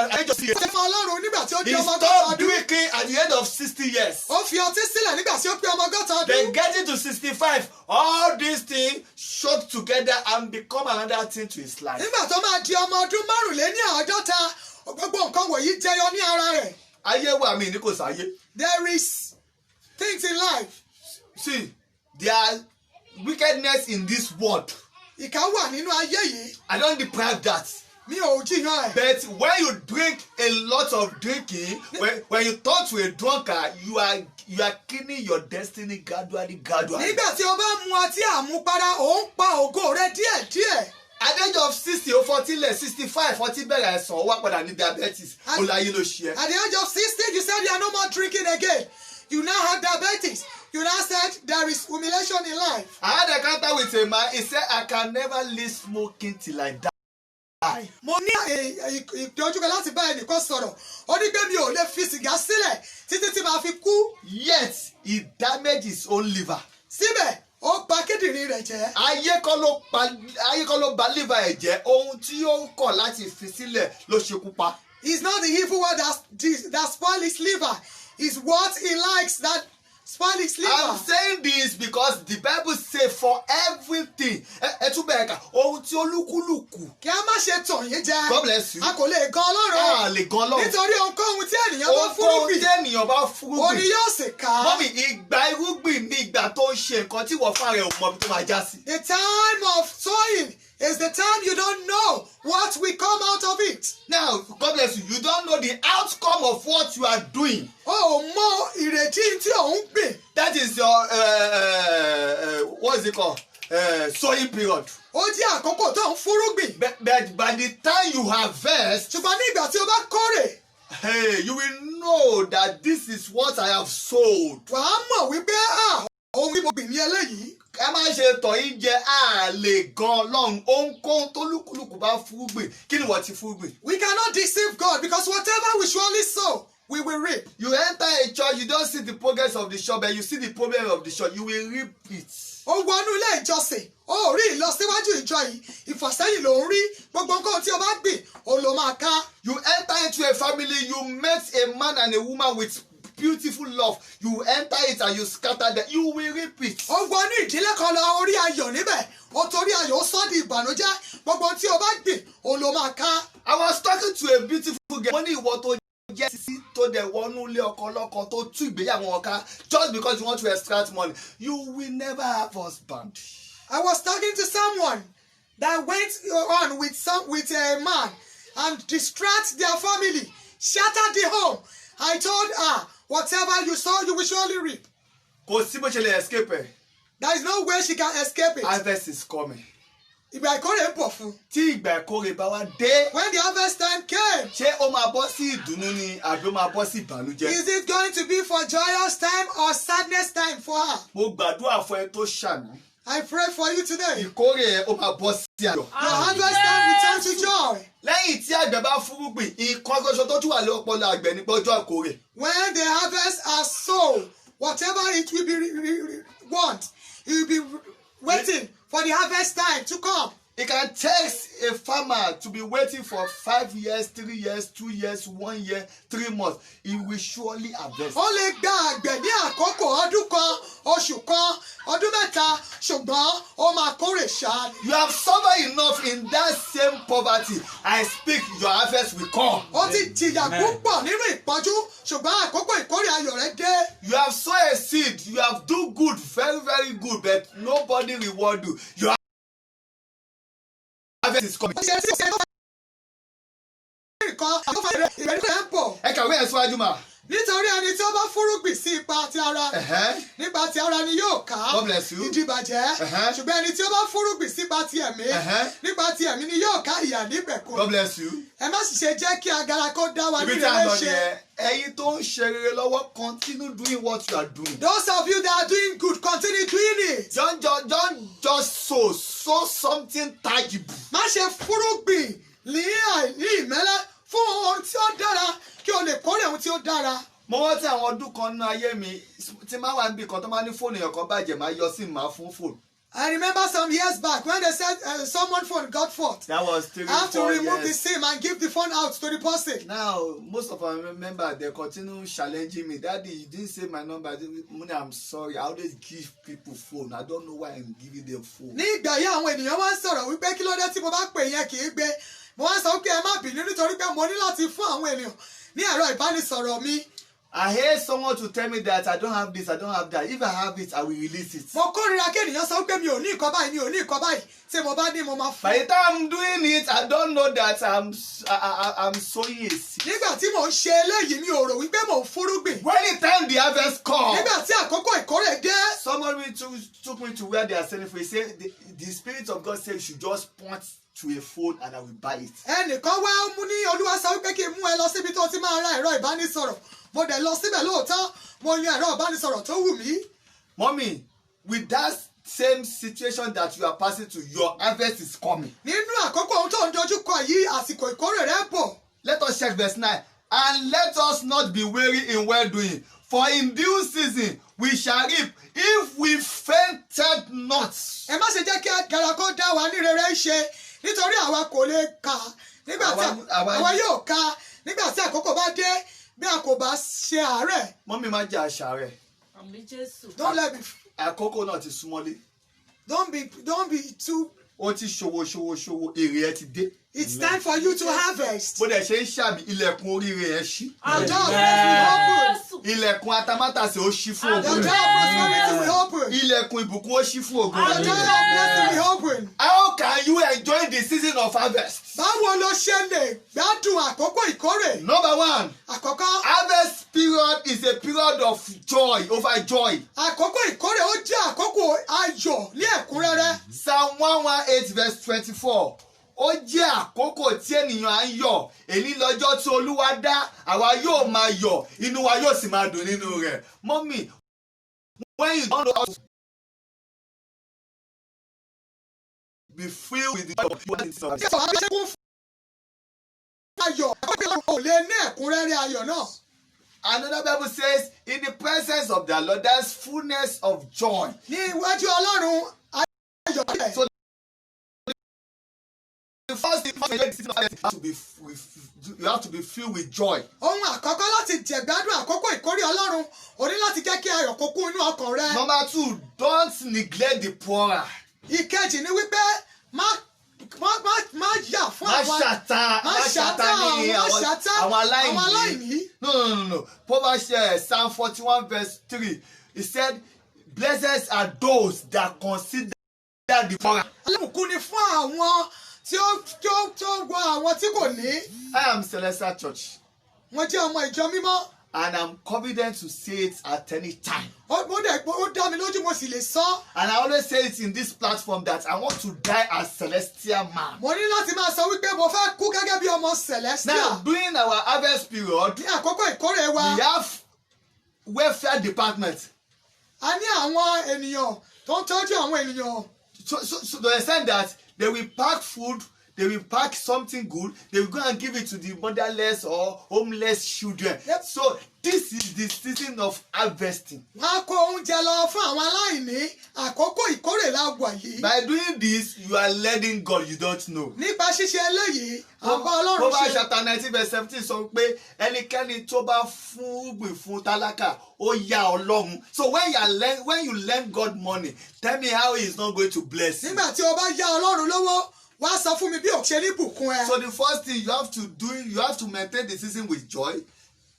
[SPEAKER 1] Ṣé fún Ọlọ́run nígbà tí ó di
[SPEAKER 2] He
[SPEAKER 1] ọmọ ọgọ́ta
[SPEAKER 2] stopped
[SPEAKER 1] ọdún?
[SPEAKER 2] drinking at the age of 60 years.
[SPEAKER 1] Ó fi ọtí sílẹ̀ nígbà tí ó pé ọmọ ọgọ́ta ọdún.
[SPEAKER 2] Then getting to 65, all these things shot together and become another thing to his life.
[SPEAKER 1] Nígbà tó máa di ọmọ ọdún márùnléní àádọ́ta, gbogbo nǹkan wọ̀nyí jẹyọ ní ara rẹ̀.
[SPEAKER 2] Ayé wà mí ní kò sáyé.
[SPEAKER 1] There is things in life.
[SPEAKER 2] See, there are wickedness in this world.
[SPEAKER 1] Ìkà wà nínú ayé yìí.
[SPEAKER 2] I don't deprive that.
[SPEAKER 1] Mi ò jiyàn ẹ̀.
[SPEAKER 2] But when you drink a lot of drinking, when you turn to a drunkard, you are killing your destiny gradually.
[SPEAKER 1] Nígbà tí o bá mu ọtí àmupara, ò ń pa ògo rẹ díẹ̀díẹ̀.
[SPEAKER 2] At the age of 60 or 40 less, 65, 40 bẹ̀rẹ̀ ẹ̀sán, ó wá padà ní diabetes. Ó láyé ló ṣe ẹ́.
[SPEAKER 1] At the age of 60, you said you are no more drinking again. You now have diabetes. You now said there is humiliation in life.
[SPEAKER 2] I had a encounter with a man. He said, I can never leave smoking till I die.
[SPEAKER 1] Mo ní ìdojúkọ láti bá ẹnìkan sọ̀rọ̀. Ó ní pé mi ò lè fi sìgá sílẹ̀ títí tí màá fi kú.
[SPEAKER 2] Yet, he damaged his own liver.
[SPEAKER 1] Síbẹ̀, ó bà kíndìnrín rẹ̀ jẹ́.
[SPEAKER 2] Ayé kọ́ ló bà liver ẹ̀ jẹ́. Ohun tí ó ń kọ̀ láti fi sílẹ̀ ló ṣekú pa.
[SPEAKER 1] It's not the evil one that spoil his liver. It's what he likes that spoil his liver.
[SPEAKER 2] I'm saying this because the Bible says for everything. Ẹ tún bẹ̀rẹ̀ kà, ohun tí olúkúlùkù.
[SPEAKER 1] Kí a má ṣe tàn yín jẹ.
[SPEAKER 2] God bless you.
[SPEAKER 1] A kò lè gan Ọlọ́run.
[SPEAKER 2] A lè gan Ọlọ́run.
[SPEAKER 1] Nítorí ohunkóhun tí ènìyàn bá
[SPEAKER 2] Ohunkóhun tí
[SPEAKER 1] fúrúgbìn,
[SPEAKER 2] ènìyàn bá
[SPEAKER 1] òní
[SPEAKER 2] fúrúgbìn.
[SPEAKER 1] yóò sì ká.
[SPEAKER 2] Mọ́mì, ìgbà irúgbìn ní ìgbà tó ń ṣe nǹkan tí wọ́n fúnra rẹ̀ ò mọ ibi tó máa já sí.
[SPEAKER 1] The time of sowing is the time you don't know what will come out of it.
[SPEAKER 2] Now, God bless you. You don't know the outcome of what you are doing.
[SPEAKER 1] O ò mọ ìrètí tí ò ń gbìn.
[SPEAKER 2] That is your what is it called? Sowing period.
[SPEAKER 1] Ó jẹ́ àkókò tó ń fúrúgbìn.
[SPEAKER 2] But by the time you harvest,
[SPEAKER 1] Ṣùgbọ́n ní ìgbà tí o bá kórè,
[SPEAKER 2] hey, you will know that this is what I have sowed.
[SPEAKER 1] wàá mọ̀ wípé ohun tí mo gbìn ní eléyìí.
[SPEAKER 2] Ẹ má ṣe tọ̀ yín jẹ àlè gan Ọlọ́run. Ohunkóhun tó lúkúlùkù bá fúrúgbìn, kí ni wọ́n ti fúrúgbìn?
[SPEAKER 1] We cannot deceive God because whatever we surely sow, we will reap.
[SPEAKER 2] You enter a church, you don't see the progress of the church, but you see the problem of the church. You will reap it.
[SPEAKER 1] Ó wọnú ilé ìjọsìn, ó rí ìlọsíwájú ìjọ yìí, ìfàsẹ́yìn ló ń rí, gbogbo nǹkan tí o bá gbìn, ó ló máa ká.
[SPEAKER 2] You enter into a family, you met a man and a woman with beautiful love. You enter it and you scatter them. You will reap it.
[SPEAKER 1] Ó wọnú ìdílé kan lọ, ó rí ayọ̀ níbẹ̀, ó torí ayọ̀ ó sọ́ di ìbànújẹ́, gbogbo tí o bá gbìn, ó ló máa ká.
[SPEAKER 2] I was talking to a beautiful girl. Mo ní ìwọ tó jẹ́ sísí tó dẹ̀ wọnú ilé ọkọ lọ́kọ tó tú ìgbéyàwó wọn ká just because you want to extract money. You will never have husband.
[SPEAKER 1] I was talking to someone that went on with a man and distract their family, shattered the home. I told her, whatever you sow, you will surely reap.
[SPEAKER 2] Kò sí bó ṣe lè escape ẹ̀.
[SPEAKER 1] There is no way she can escape it.
[SPEAKER 2] Harvest is coming.
[SPEAKER 1] Ìgbà ìkórè ń bọ̀ fún.
[SPEAKER 2] Tí ìgbà ìkórè bá wá dé.
[SPEAKER 1] When the harvest time came.
[SPEAKER 2] Ṣé ó máa bọ́ sí ìdùnnú ni àbí ó máa bọ́ sí ìbànújẹ́?
[SPEAKER 1] Is it going to be for joyous time or sadness time for her?
[SPEAKER 2] Mo gbàdúrà fún ẹ tó ṣàná.
[SPEAKER 1] I pray for you today.
[SPEAKER 2] Ìkórè ẹ ó máa bọ́ sí ayọ̀.
[SPEAKER 1] Your harvest time will turn to joy.
[SPEAKER 2] Lẹ́yìn tí àgbẹ̀ bá fúrúgbìn, nǹkan ṣoṣo tó tún wà ní ọpọlọ àgbẹ̀ ní ọjọ́ ìkórè.
[SPEAKER 1] When the harvest are sown, whatever it will be want, you will be waiting for the harvest time to come.
[SPEAKER 2] It can take a farmer to be waiting for 5 years, 3 years, 2 years, 1 year, 3 months. He will surely harvest.
[SPEAKER 1] Ó lè gba àgbẹ̀ ní àkókò ọdún kan, oṣù kan, ọdún mẹ́ta, ṣùgbọ́n ó máa kórè ṣáá.
[SPEAKER 2] You have suffered enough in that same poverty. I speak, your harvest will come.
[SPEAKER 1] Ó ti jìyà púpọ̀ nínú ìpọ́njú, ṣùgbọ́n àkókò ìkórè ayọ̀ rẹ̀ dé.
[SPEAKER 2] You have sown a seed, you have do good, very, very good, but nobody reward you. Your harvest is coming. Ẹ kàwé ẹ̀ síwájú mà.
[SPEAKER 1] Nítorí ẹni tí ó bá fúrúgbìn sí ipa ti ara, nípa ti ara ni yóò ká
[SPEAKER 2] God bless you.
[SPEAKER 1] ìdìbàjẹ́. Ṣùgbọ́n ẹni tí ó bá fúrúgbìn sí ipa ti ẹ̀mí, nípa ti ẹ̀mí ni yóò ká ìyà nípẹ̀kun.
[SPEAKER 2] God bless you.
[SPEAKER 1] Ẹ má sì ṣe jẹ́ kí agara kó dá wa ní
[SPEAKER 2] Ibi tí a ń
[SPEAKER 1] rere
[SPEAKER 2] lọ
[SPEAKER 1] ṣe.
[SPEAKER 2] nìyẹn, ẹ̀yin tó ń ṣe rere lọ́wọ́, continue doing what you are doing.
[SPEAKER 1] Those of you that are doing good, continue doing it.
[SPEAKER 2] Don't just sow something tangible.
[SPEAKER 1] Má ṣe fúrúgbìn ní ìmẹ́lẹ́ fún ohun tí ó dára kí o lè kórè ohun tí ó dára.
[SPEAKER 2] Mo rántí àwọn ọdún kan nínú ayé mi tí máa wà níbi kan tó máa ní fóònù èèyàn kan bàjẹ́ máa yọ sí máa fún fóònù.
[SPEAKER 1] I remember some years back when they said someone's phone got fault.
[SPEAKER 2] That was 3,
[SPEAKER 1] I have to
[SPEAKER 2] 4
[SPEAKER 1] remove the
[SPEAKER 2] years.
[SPEAKER 1] SIM and give the phone out to the person.
[SPEAKER 2] Now, most of our members, they continue challenging me. Daddy, you didn't say my number. Money, I'm sorry. I always give people phone. I don't know why I'm giving them phone.
[SPEAKER 1] Ní ìgbà yìí àwọn ènìyàn wá ń sọ̀rọ̀ wípé kí ló dé tí mo bá pè yẹn kì í gbé. Mo wá sọ pé ẹ má bínú nítorí pé mo ní láti fún àwọn ènìyàn ní ẹ̀rọ ìbánisọ̀rọ̀ mi.
[SPEAKER 2] I hate someone to tell me that I don't have this, I don't have that. If I have it, I will release it.
[SPEAKER 1] Mo kórìíra kí ènìyàn sọ pé mi ò ní nǹkan báyìí, mi ò ní nǹkan báyìí. Tí mo bá ní mo máa
[SPEAKER 2] By
[SPEAKER 1] fún.
[SPEAKER 2] the time I'm doing it, I don't know that I'm sowing a seed.
[SPEAKER 1] Nígbà tí mò ń ṣe eléyìí mi ò rò wípé mò ń fúrúgbìn.
[SPEAKER 2] When the time the harvest comes,
[SPEAKER 1] Nígbà tí àkókò ìkórè dé.
[SPEAKER 2] somebody took me to where they are selling for. He said the Spirit of God said you should just point to a phone and I will buy it.
[SPEAKER 1] Ẹnìkan wá mú ní Olúwa sọ wípé kí n mú ẹ lọ síbi tó ti máa ra ẹ̀rọ ìbánisọ̀rọ̀. Mo dẹ̀ lọ síbẹ̀ lóòótọ́, mo yan ẹ̀rọ ìbánisọ̀rọ̀ tó wù mí.
[SPEAKER 2] Mommy, with that same situation that you are passing through, your harvest is coming.
[SPEAKER 1] Nínú àkókò ohun tó ń dojú kọ yìí, àsìkò ìkórè rẹ̀ bọ̀.
[SPEAKER 2] Let us check verse 9. And let us not be weary in well doing, for in due season we shall reap if we fainted not.
[SPEAKER 1] Ẹ má ṣe jẹ́ kí agara kó dá wa ní rere ṣe, nítorí àwa kò lè kà nígbà tí àwa yóò kà nígbà tí àkókò bá dé bí a kò bá ṣe àárẹ̀.
[SPEAKER 2] Mommy má jẹ́ àṣàrẹ̀.
[SPEAKER 3] Àmín Jésù.
[SPEAKER 1] Don't let me.
[SPEAKER 2] Àkókò náà ti súnmọ́lé.
[SPEAKER 1] Don't be too.
[SPEAKER 2] Ó ti ṣòwò, èrè ẹ ti dé.
[SPEAKER 1] It's time for you to harvest.
[SPEAKER 2] Bó dẹ̀ ṣe ń ṣàmì ilẹ̀kùn oríire ẹ ṣí.
[SPEAKER 1] Our door of blessing will open.
[SPEAKER 2] Ilẹ̀kùn atamátàsé ó ṣí fún
[SPEAKER 1] Your
[SPEAKER 2] ògo
[SPEAKER 1] door of
[SPEAKER 2] rẹ̀.
[SPEAKER 1] prosperity will open.
[SPEAKER 2] Ilẹ̀kùn ìbùkún ó ṣí fún ògo
[SPEAKER 1] Your door
[SPEAKER 2] rẹ̀.
[SPEAKER 1] of blessing will open.
[SPEAKER 2] How can you enjoy the season of harvest?
[SPEAKER 1] Báwo ló ṣe lè gbádùn àkókò ìkórè?
[SPEAKER 2] Number 1,
[SPEAKER 1] Àkọ́kọ́,
[SPEAKER 2] harvest period is a period of joy over joy.
[SPEAKER 1] àkókò ìkórè ó jẹ́ àkókò ayọ̀ ní ẹ̀kúnrẹ́rẹ́.
[SPEAKER 2] Psalm 118 verse 24. Ó jẹ́ àkókò tí ènìyàn á ń yọ̀. Èyí lọ́jọ́ tí Olúwa dá, àwa yóò máa yọ̀, inú wa yóò sì máa dùn nínú rẹ̀. Mommy, when you don't know how to be filled with the joy of God.
[SPEAKER 1] Tí ọ̀hún ṣe kún fún ayọ̀, àkókò ò lè ní ẹ̀kúnrẹ́rẹ́ ayọ̀ náà.
[SPEAKER 2] Another Bible says, in the presence of the Lord, there's fullness of joy.
[SPEAKER 1] Ní iwájú Ọlọ́run ayọ̀ rẹ̀.
[SPEAKER 2] So the first thing you have to be filled with joy.
[SPEAKER 1] Ohun àkọ́kọ́ láti jẹ̀gbádùn àkókò ìkórè Ọlọ́run, o ní láti jẹ́ kí ayọ̀ kó kún inú ọkàn rẹ.
[SPEAKER 2] Number 2, don't neglect the poorer.
[SPEAKER 1] Ìkejì ni wípé má yà fún
[SPEAKER 2] Má
[SPEAKER 1] àwọn
[SPEAKER 2] ṣàtà ní àwọn aláìní. No. Proverbs Psalm 41 verse 3. It said, blessed are those that consider the poorer.
[SPEAKER 1] Alábùkún ni fún àwọn tí ó wọ àwọn tí kò ní.
[SPEAKER 2] I am Celestial Church.
[SPEAKER 1] Wọ́n jẹ́ ọmọ ìjọ mímọ́.
[SPEAKER 2] And I'm confident to say it at any time.
[SPEAKER 1] Ó dá mi lójú, mo sì lè sọ.
[SPEAKER 2] And I always say it in this platform that I want to die as celestial man.
[SPEAKER 1] Mo ní láti máa sọ wípé mo fẹ́ kú gẹ́gẹ́ bí ọmọ Celestial.
[SPEAKER 2] Now, during our harvest period,
[SPEAKER 1] Ní àkókò ìkórè wa,
[SPEAKER 2] we have welfare department.
[SPEAKER 1] a ní àwọn ènìyàn tó ń tọ́jú àwọn ènìyàn.
[SPEAKER 2] So to the extent that they will pack food, they will pack something good, they will go and give it to the motherless or homeless children.
[SPEAKER 1] Yep.
[SPEAKER 2] So this is the season of harvesting.
[SPEAKER 1] Wọ́n á kó oúnjẹ lọ fún àwọn aláìní. Àkókò ìkórè la wà yìí.
[SPEAKER 2] By doing this, you are letting God you don't know.
[SPEAKER 1] Nípa ṣíṣe eléyìí, àbá Ọlọ́run
[SPEAKER 2] Proverbs
[SPEAKER 1] ṣe.
[SPEAKER 2] chapter 19 verse 17 sọ pé ẹnikẹ́ni tó bá fún gbìn fún tálákà ó yá Ọlọ́run. So when you lend God money, tell me how he is not going to bless you.
[SPEAKER 1] Nígbà tí o bá yá Ọlọ́run lówó, wá sọ fún mi bí o ṣe ní bùkún ẹ.
[SPEAKER 2] So the first thing you have to do, you have to maintain the season with joy.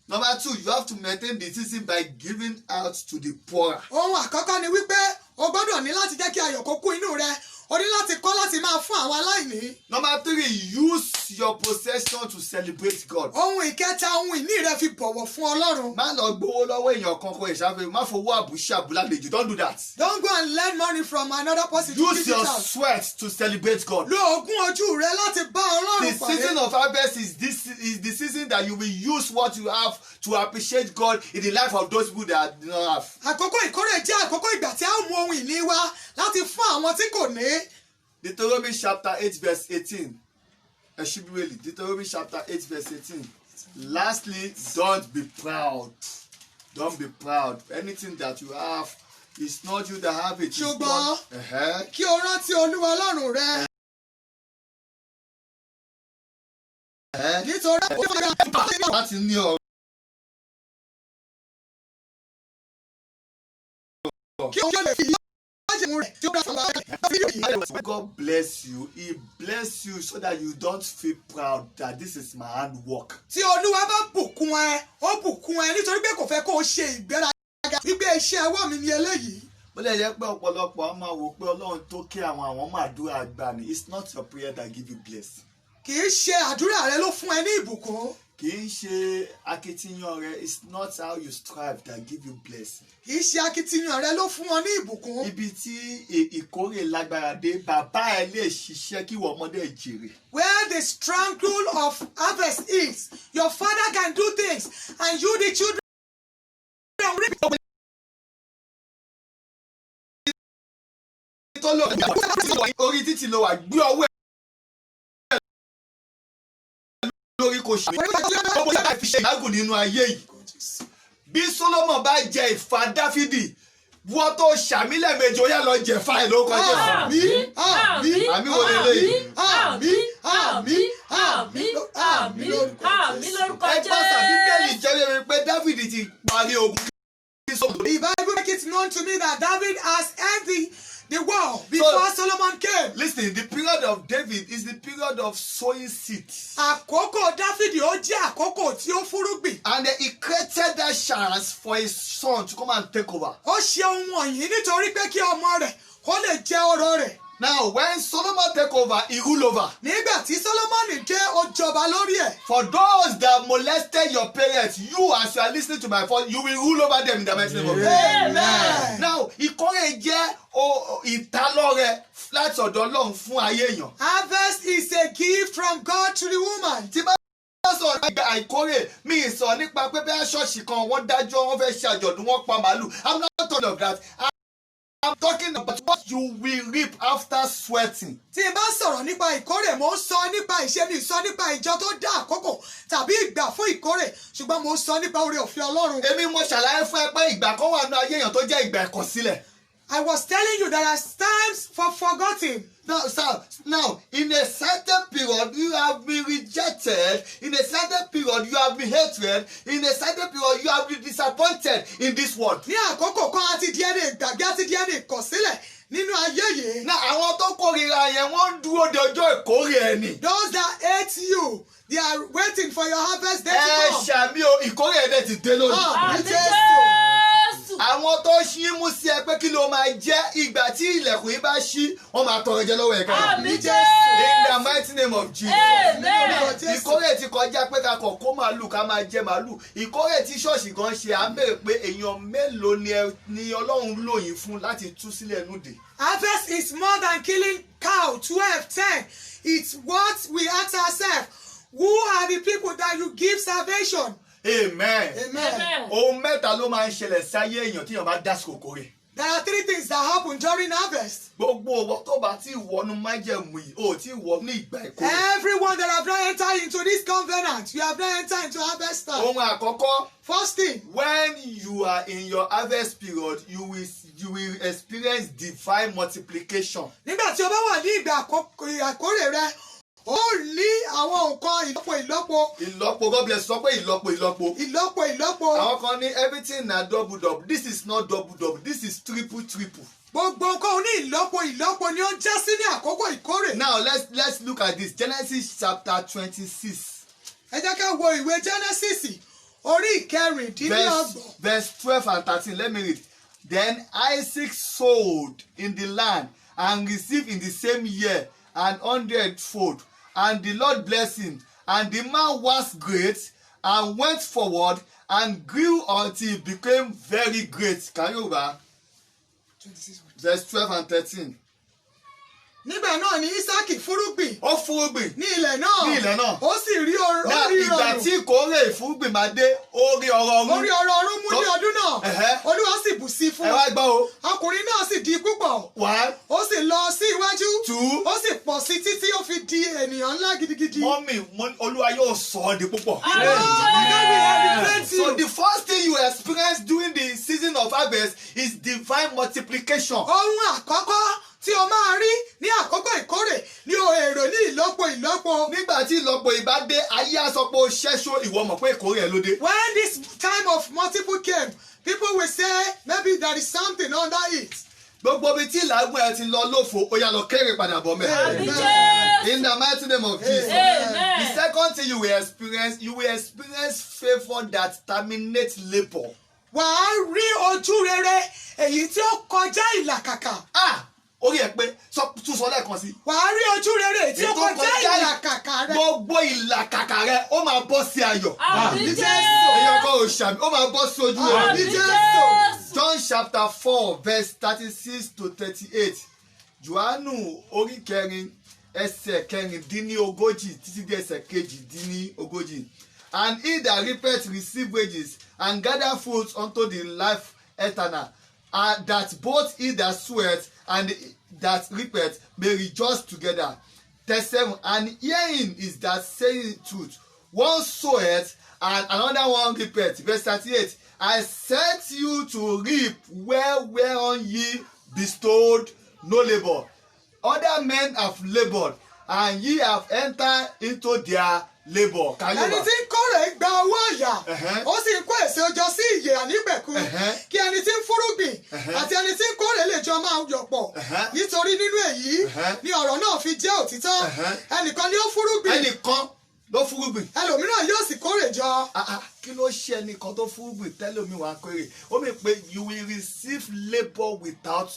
[SPEAKER 2] Number 2, you have to maintain the season by giving out to the poor.
[SPEAKER 1] Ohun àkọ́kọ́ ni wípé o gbọ́dọ̀ ní láti jẹ́ kí ayọ̀ kó kún inú rẹ. O ní láti kọ́ láti máa fún àwọn aláìní.
[SPEAKER 2] Number 3, use your possession to celebrate God.
[SPEAKER 1] Ohun ìkẹta, ohun ìní rẹ fi bọ̀wọ̀ fún Ọlọ́run.
[SPEAKER 2] Má lọ gbowó lọ́wọ́ èèyàn kan kó ìṣàfihàn, má fowó àbúṣàbù lálejò. Don't do that.
[SPEAKER 1] Don't go and lend money from another person to
[SPEAKER 2] Use
[SPEAKER 1] visit
[SPEAKER 2] your
[SPEAKER 1] us.
[SPEAKER 2] sweat to celebrate God.
[SPEAKER 1] Lo ogún ojú rẹ láti bá Ọlọ́run
[SPEAKER 2] The season
[SPEAKER 1] pàdé.
[SPEAKER 2] of harvest is the season that you will use what you have to appreciate God in the life of those people that do not have.
[SPEAKER 1] Àkókò ìkórè jẹ́ àkókò ìgbà tí a ó mú ohun ìní wa láti fún àwọn tí kò ní.
[SPEAKER 2] Deuteronomy chapter 8 verse 18. Deuteronomy chapter 8 verse 18. Lastly, don't be proud. Don't be proud. Anything that you have, it's not you that have it. It's
[SPEAKER 1] Ṣùgbọ́n
[SPEAKER 2] God.
[SPEAKER 1] kí o rántí Olúwa Ọlọ́run rẹ. Nítorí
[SPEAKER 2] Láti ní ọ̀rọ̀.
[SPEAKER 1] kí o lè fi májèmú rẹ̀ tí ó bá fọwọ́ rẹ̀.
[SPEAKER 2] God bless you. He bless you so that you don't feel proud that this is my handwork.
[SPEAKER 1] Tí Olúwa bá bùkún ẹ, ó bùkún ẹ nítorí pé kò fẹ́ kó o ṣe ìgbéraga wípé iṣẹ́ ọwọ́ mi ni eléyìí.
[SPEAKER 2] Ó lè jẹ́ pé ọ̀pọ̀lọpọ̀ á máa wò pé Ọlọ́run tó kí àwọn máa dúrà gbà ní. It's not your prayer that give you blessing.
[SPEAKER 1] Kì í ṣe àdúrà rẹ ló fún ẹ ní ìbùkún.
[SPEAKER 2] Kì í ṣe akitiyan rẹ. It's not how you strive that give you blessing.
[SPEAKER 1] Kì í ṣe akitiyan rẹ ló fún ọ ní ìbùkún.
[SPEAKER 2] Ibi tí ìkórè lágbára dé, bàbá ẹ lè ṣiṣẹ́ kí ìwọ ọmọdé jèrè.
[SPEAKER 1] Where the struggle of harvest is, your father can do things and you the children reap.
[SPEAKER 2] Orí títì ló wà, gbé ọwọ́ ẹ lórí kò ṣe ọmọ yàrá fi ṣe ìdágùn nínú ayé yìí. Bí Solomon bá jẹ ìfà Dáfídì, wọ́n tó ṣàmílẹ̀ méjì ó yá lọ jẹ̀fà ẹ̀ ló kọjá.
[SPEAKER 1] Àmín, àmín,
[SPEAKER 2] àmì wo lélẹ́yìí?
[SPEAKER 1] àmín, àmín, àmín, àmín,
[SPEAKER 3] àmín lórúkọ
[SPEAKER 2] Ẹ pàṣẹ Bíbélì jẹ́ wípé pé Dáfídì ti parí ogun.
[SPEAKER 1] The Bible make it known to me that David has ended the war before Solomon came.
[SPEAKER 2] Listen, the period of David is the period of sowing seeds.
[SPEAKER 1] Àkókò Dáfídì ó jẹ́ àkókò tí ó fúrúgbìn.
[SPEAKER 2] And then he created that chance for his son to come and take over.
[SPEAKER 1] Ó ṣe ohun wọ̀nyí nítorí pé kí ọmọ rẹ̀ kó lè jẹ ọrọ̀ rẹ̀.
[SPEAKER 2] Now, when Solomon take over, he rule over.
[SPEAKER 1] Nígbà tí Solomon dé, ó jọba lórí ẹ̀.
[SPEAKER 2] For those that molested your parents, you as you are listening to my voice, you will rule over them in the mighty name of Jesus.
[SPEAKER 1] Amen.
[SPEAKER 2] Now, ìkórè jẹ́ ìtalọ́rẹ láti ọ̀dọ̀ Ọlọ́run fún ayé èèyàn.
[SPEAKER 1] Harvest is a gift from God to the woman.
[SPEAKER 2] Tí bá sọ̀rọ̀ nípa àìkórè, mi ì sọ nípa pé bí ṣọ́ọ̀ṣì kan wọ́n dájọ́ wọ́n fẹ́ ṣe àjọ̀dún wọ́n pa màálù. I'm not talking of that. I'm talking about what you will reap after sweating.
[SPEAKER 1] tí n bá sọ̀rọ̀ nípa ìkórè mo ń sọ nípa ìṣe mi sọ nípa ìjọ tó dá àkókò tàbí ìgbà fún ìkórè ṣùgbọ́n mo ń sọ nípa oore ọ̀fẹ́ Ọlọ́run.
[SPEAKER 2] Èmi mo ṣàlàyé fún ẹ pé ìgbà kan wà ní ayé èèyàn tó jẹ́ ìgbà ìkọ̀sílẹ̀.
[SPEAKER 1] I was telling you there are times for forgetting.
[SPEAKER 2] Now, in a certain period, you have been rejected. In a certain period, you have been hated. In a certain period, you have been disappointed in this world.
[SPEAKER 1] Ní àkókò kan àti di ẹni ìgbàgbé àti di ẹni ìkọ̀sílẹ̀ nínú ayé yìí.
[SPEAKER 2] Now, àwọn tó kórìíra yẹn wọ́n ń dúró de ọjọ́ ìkórè ẹni.
[SPEAKER 1] Those that hate you, they are waiting for your harvest day to come.
[SPEAKER 2] Ṣàmì o, ìkórè ẹ̀dẹ̀ ti dé lónìí.
[SPEAKER 1] Àmín Jésù.
[SPEAKER 2] Àwọn tó ṣí mú sí ẹ pé kí ló máa jẹ́ ìgbà tí ilẹ̀kùn yìí bá ṣí wọ́n máa tọrọ jẹ lọ́wọ́ ẹ̀ka.
[SPEAKER 3] Àmín Jésù.
[SPEAKER 2] In the mighty name of Jesus.
[SPEAKER 3] Amen.
[SPEAKER 2] Ìkórè ti kọjá pé ká kọ̀ kó màálù ká máa jẹ màálù. Ìkórè tí ṣọ́ọ̀ṣì kan ṣe à ń bèrè pé èèyàn mélòó ni Ọlọ́run lò yín fún láti tú sílẹ̀ núdè.
[SPEAKER 1] Harvest is more than killing cow 12, 10. It's what we ask ourselves. Who are the people that you give salvation?
[SPEAKER 2] Amen.
[SPEAKER 1] Amen.
[SPEAKER 2] Ohun mẹ́ta ló máa ń ṣẹlẹ̀ sáyé èèyàn tí èèyàn bá dá sí kòkòrè.
[SPEAKER 1] There are 3 things that happen during harvest.
[SPEAKER 2] Gbogbo owó tó bá ti wọnú májẹ̀mú yìí ó ti wọ ní ìgbà ìkórè.
[SPEAKER 1] Everyone that have not entered into this covenant, you have not entered into harvest time.
[SPEAKER 2] Ohun àkọ́kọ́.
[SPEAKER 1] First thing,
[SPEAKER 2] When you are in your harvest period, you will experience divine multiplication.
[SPEAKER 1] nígbà tí o bá wà ní ìgbà àkórè rẹ, ó ní àwọn nǹkan ìlọ́po.
[SPEAKER 2] Ìlọ́po, God bless, sọ pé ìlọ́po.
[SPEAKER 1] Ìlọ́po.
[SPEAKER 2] Àwọn kan ní everything na double. This is not double. This is triple.
[SPEAKER 1] Gbogbo nǹkan ní ìlọ́po ni ó já sí ní àkókò ìkórè.
[SPEAKER 2] Now let's look at this. Genesis chapter 26.
[SPEAKER 1] Ẹ jẹ́ ká wo ìwé Genesis orí ìkẹrìndínlọ́gbọ̀n.
[SPEAKER 2] Verse 12 and 13. Let me read. Then Isaac sowed in the land and received in the same year 100-fold. And the Lord blessed him. And the man was great and went forward and grew until he became very great. Can you read? Verse 12 and 13.
[SPEAKER 1] Nígbà náà ni Ísákì fúrúgbìn.
[SPEAKER 2] Ó fúrúgbìn
[SPEAKER 1] ní ilẹ̀ náà. Ó sì rí ọrọ̀.
[SPEAKER 2] Náà ìgbà tí ìkórè ìfúrúgbìn máa dé, ó rí ọrọ̀ ọ̀run.
[SPEAKER 1] Ó rí ọrọ̀ ọ̀run mú ní ọdún náà. Olúwa sì bù sí fún.
[SPEAKER 2] Ẹ wá gbọ́ o.
[SPEAKER 1] Ọkùnrin náà sì di púpọ̀.
[SPEAKER 2] 1.
[SPEAKER 1] Ó sì lọ sí iwájú.
[SPEAKER 2] 2.
[SPEAKER 1] Ó sì pọ̀ sí títí ó fi di ènìyàn ńlá gidigidi.
[SPEAKER 2] Mọ́mì, Olúwa yóò sọ ọ́ di púpọ̀. So the first thing you experience during the season of harvest is divine multiplication.
[SPEAKER 1] Ohun àkọ́kọ́ tí o máa rí ní àkókò ìkórè ní èrò ní ìlọ́po.
[SPEAKER 2] Nígbà tí ìlọ́po ìbá dé, ayé á sọ pé ó ṣẹ́ṣó, ìwọ mọ̀ pé ìkórè ẹ̀ ló dé.
[SPEAKER 1] When this time of multiple came, people will say maybe there is something under it.
[SPEAKER 2] Gbogbo ibi tí ìlàgùn ẹ ti lọ lófo, ó yá lọ kéré padà bọ̀ mẹ́. In the mighty name of Jesus.
[SPEAKER 3] Amen.
[SPEAKER 2] The second thing you will experience favour that terminates labour.
[SPEAKER 1] Wà á rí ojú rere èyí tí ó kọjá ìlàkàkà.
[SPEAKER 2] Orí ẹ pé tún sọ lẹ́ẹ̀kan sí.
[SPEAKER 1] Wà á rí ojú rere tí ó kọjá ìlàkàkà rẹ.
[SPEAKER 2] Gbogbo ìlàkàkà rẹ ó máa bọ́ sí ayọ̀.
[SPEAKER 3] Àmín Jésù.
[SPEAKER 2] Èèyàn kan ò ṣàmì, ó máa bọ́ sí ojú rẹ.
[SPEAKER 3] Àmín Jésù.
[SPEAKER 2] John chapter 4 verse 36 to 38. Jòhánù orí kẹrin ẹsẹ̀ kẹrìndínlógójì títí dé ẹsẹ̀ kejìdínlógójì. And he that reapeth receive wages and gather fruits unto the life eternal, that both he that soweth and that reapeth may rejoice together. Verse 7. And herein is that saying truth. One soweth and another one reapeth. Verse 38. I set you to reap whereon ye bestowed no labor. Other men have labored, and ye have entered into their labor.
[SPEAKER 1] Ẹni tí ń kórè gba owó ọ̀yà, ó sì ń kó èso jọ sí ìyè ànípẹ̀kun, kí ẹni tí ń fúrúgbìn àti ẹni tí ń kórè lè jọ máa yọ̀ pọ̀. Nítorí nínú èyí ni ọ̀rọ̀ náà fi jẹ́ òtítọ́. Ẹnìkan ni ó fúrúgbìn.
[SPEAKER 2] Ẹnìkan ló fúrúgbìn.
[SPEAKER 1] Ẹlòmíràn yóò sì kórè jọ.
[SPEAKER 2] Kí ló ṣe ẹnìkan tó fúrúgbìn tẹ́lómi wá kórè? Ó mì pé you will receive labour without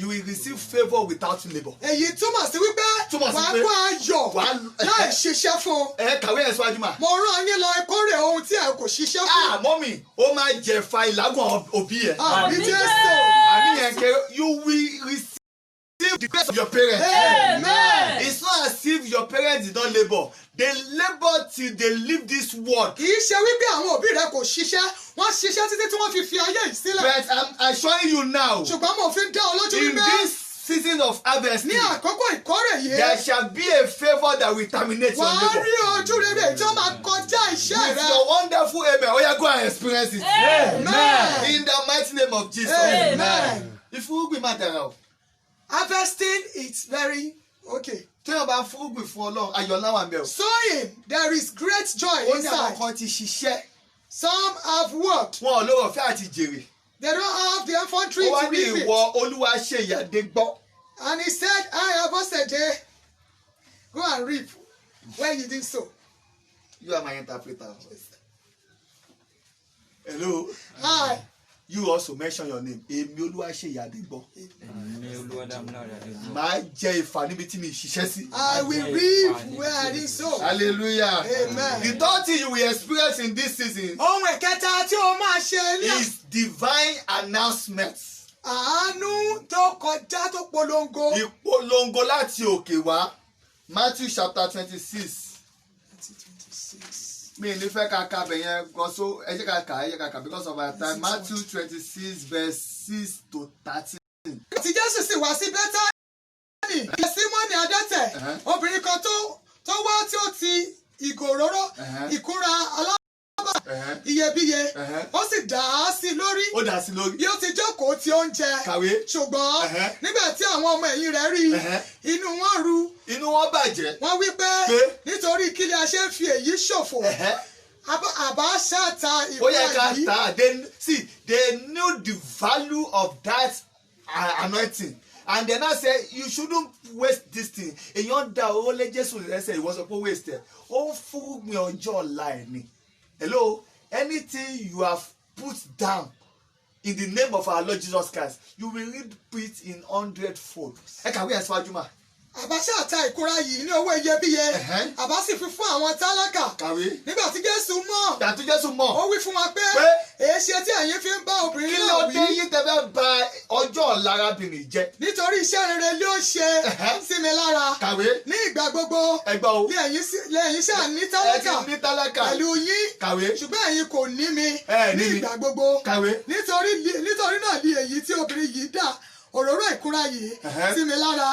[SPEAKER 2] you will receive favour without labour.
[SPEAKER 1] Èyí túmọ̀ sí wípé wàá kó ayọ̀ láì ṣiṣẹ́ fún.
[SPEAKER 2] Kàwé ẹ̀ síwájú mà.
[SPEAKER 1] Mo rán yín lọ kórè ohun tí ẹ kò ṣiṣẹ́ fún.
[SPEAKER 2] Mọ́mì, ó máa jẹ̀fà ìlágùn òbí ẹ̀.
[SPEAKER 1] Àmín Jésù.
[SPEAKER 2] Àmì yẹn kẹ́ you will receive live the grace of your parents.
[SPEAKER 1] Amen.
[SPEAKER 2] It's not as if your parents did not labor. They labor till they leave this world.
[SPEAKER 1] kì í ṣe wípé àwọn òbí rẹ kò ṣiṣẹ́ wọ́n ṣiṣẹ́ títí tí wọ́n fi fi ayé yìí sílẹ̀.
[SPEAKER 2] But I'm assuring you now,
[SPEAKER 1] ṣùgbọ́n mo fi ń dá ọ lójú
[SPEAKER 2] in
[SPEAKER 1] wípé
[SPEAKER 2] this season of harvest,
[SPEAKER 1] ní àkókò ìkórè yìí
[SPEAKER 2] there shall be a favor that will terminate your
[SPEAKER 1] wàá rí
[SPEAKER 2] labor.
[SPEAKER 1] ojú rere tí ó máa kọjá iṣẹ́
[SPEAKER 2] With
[SPEAKER 1] rẹ.
[SPEAKER 2] your wonderful amen, oh yeah, go and experience it.
[SPEAKER 1] Amen.
[SPEAKER 2] In the mighty name of Jesus.
[SPEAKER 1] Amen.
[SPEAKER 2] If you be matter,
[SPEAKER 1] Harvesting is very okay.
[SPEAKER 2] tí wọ́n bá fúrúgbìn fún Ọlọ́run, ayọ̀ ńlá wà ńbẹ̀ o.
[SPEAKER 1] Sowing, there is great joy
[SPEAKER 2] Ó ní àwọn
[SPEAKER 1] inside.
[SPEAKER 2] kan ti ṣiṣẹ́,
[SPEAKER 1] Some have worked.
[SPEAKER 2] wọn ò lówó ọ̀fẹ́ àti jèrè.
[SPEAKER 1] They don't have the infantry
[SPEAKER 2] Ó wá
[SPEAKER 1] to
[SPEAKER 2] ní
[SPEAKER 1] reap it.
[SPEAKER 2] ìwọ Olúwa ṣe ìyàdé gbọ́.
[SPEAKER 1] And he said, I have also day. Go and reap where you did so.
[SPEAKER 2] You are my interpreter. Hello.
[SPEAKER 1] Hi.
[SPEAKER 2] You also mention your name. Èmi Olúwa ṣe ìyàdé gbọ́. Màá jẹ ìfà níbi tí mi ṣiṣẹ́ sí.
[SPEAKER 1] I will reap where I did so.
[SPEAKER 2] Hallelujah.
[SPEAKER 1] Amen.
[SPEAKER 2] The third thing you will experience in this season
[SPEAKER 1] Ohun ìkẹta tí o máa ṣe ní
[SPEAKER 2] is divine announcements.
[SPEAKER 1] àánú tó kọjá tó polongo.
[SPEAKER 2] Ìpolongo láti òkè wá. Matthew chapter 26. Mi ní fẹ́ ká ka bẹ̀ yẹn gan so ẹ jẹ́ ká kà because of our time. Matthew 26 verse 6 to 13.
[SPEAKER 1] Tí Jésù sì wá sí Bẹ́tánì, Símọ́nì adẹ́tẹ̀, obìnrin kan tó wá tí ó ti ìgò òróró ìkúnra alábà iyebíye, ó sì dà á sí lórí.
[SPEAKER 2] Ó dà sí lórí.
[SPEAKER 1] Bí ó ti jókòó tí ó ń jẹ.
[SPEAKER 2] Kàwé.
[SPEAKER 1] Ṣùgbọ́n nígbà tí àwọn ọmọ ẹ̀yìn rẹ̀ rí i, inú wọn ru.
[SPEAKER 2] Inú wọn bàjẹ́.
[SPEAKER 1] Wọ́n wí pé nítorí kí ni a ṣe ń fi èyí ṣòfò. Àbá ṣáàtà
[SPEAKER 2] Ó yẹ ká
[SPEAKER 1] ìwà yìí.
[SPEAKER 2] tà. They knew the value of that anointing. And then I say you shouldn't waste this thing. Èèyàn da owó lé Jésù lẹ́sẹ̀ ìwọ sọ pé waste ẹ̀. Ó ń fúrúgbìn ọjọ́ ọ̀la ẹ̀ ni. Hello, anything you have put down in the name of our Lord Jesus Christ, you will reap it in 100-fold. Ẹ kàwé ẹ̀ síwájú mà.
[SPEAKER 1] Àbá ṣáàtà ìkúnra yìí ní owó iyebíye. Àbá sì fi fún àwọn tálákà.
[SPEAKER 2] Kàwé.
[SPEAKER 1] Nígbà tí Jésù mọ̀,
[SPEAKER 2] Dàtú Jésù mọ̀.
[SPEAKER 1] ó wí fún wa pé èéṣe tí ẹ̀yin fi ń bá
[SPEAKER 2] Kí
[SPEAKER 1] obìnrin
[SPEAKER 2] ló
[SPEAKER 1] náà
[SPEAKER 2] dé
[SPEAKER 1] wí.
[SPEAKER 2] yín tẹ́ fẹ́ bà ọjọ́ ọ̀la arábìnrin jẹ́?
[SPEAKER 1] Nítorí iṣẹ́ rere ló ṣe sí mi lára.
[SPEAKER 2] Kàwé.
[SPEAKER 1] Ní ìgbà gbogbo
[SPEAKER 2] Ẹgbà o.
[SPEAKER 1] lẹ́yìn ṣáà ní
[SPEAKER 2] Ẹ
[SPEAKER 1] tálákà
[SPEAKER 2] ti ní tálákà.
[SPEAKER 1] pẹ̀lú yín.
[SPEAKER 2] Kàwé.
[SPEAKER 1] Ṣùgbọ́n ẹ̀yin kò ní mi
[SPEAKER 2] Ẹ ní
[SPEAKER 1] ní
[SPEAKER 2] mi.
[SPEAKER 1] ìgbà gbogbo.
[SPEAKER 2] Kàwé.
[SPEAKER 1] Nítorí náà ni èyí tí obìnrin yìí dà òróró ìkúnra yìí sí mi lára.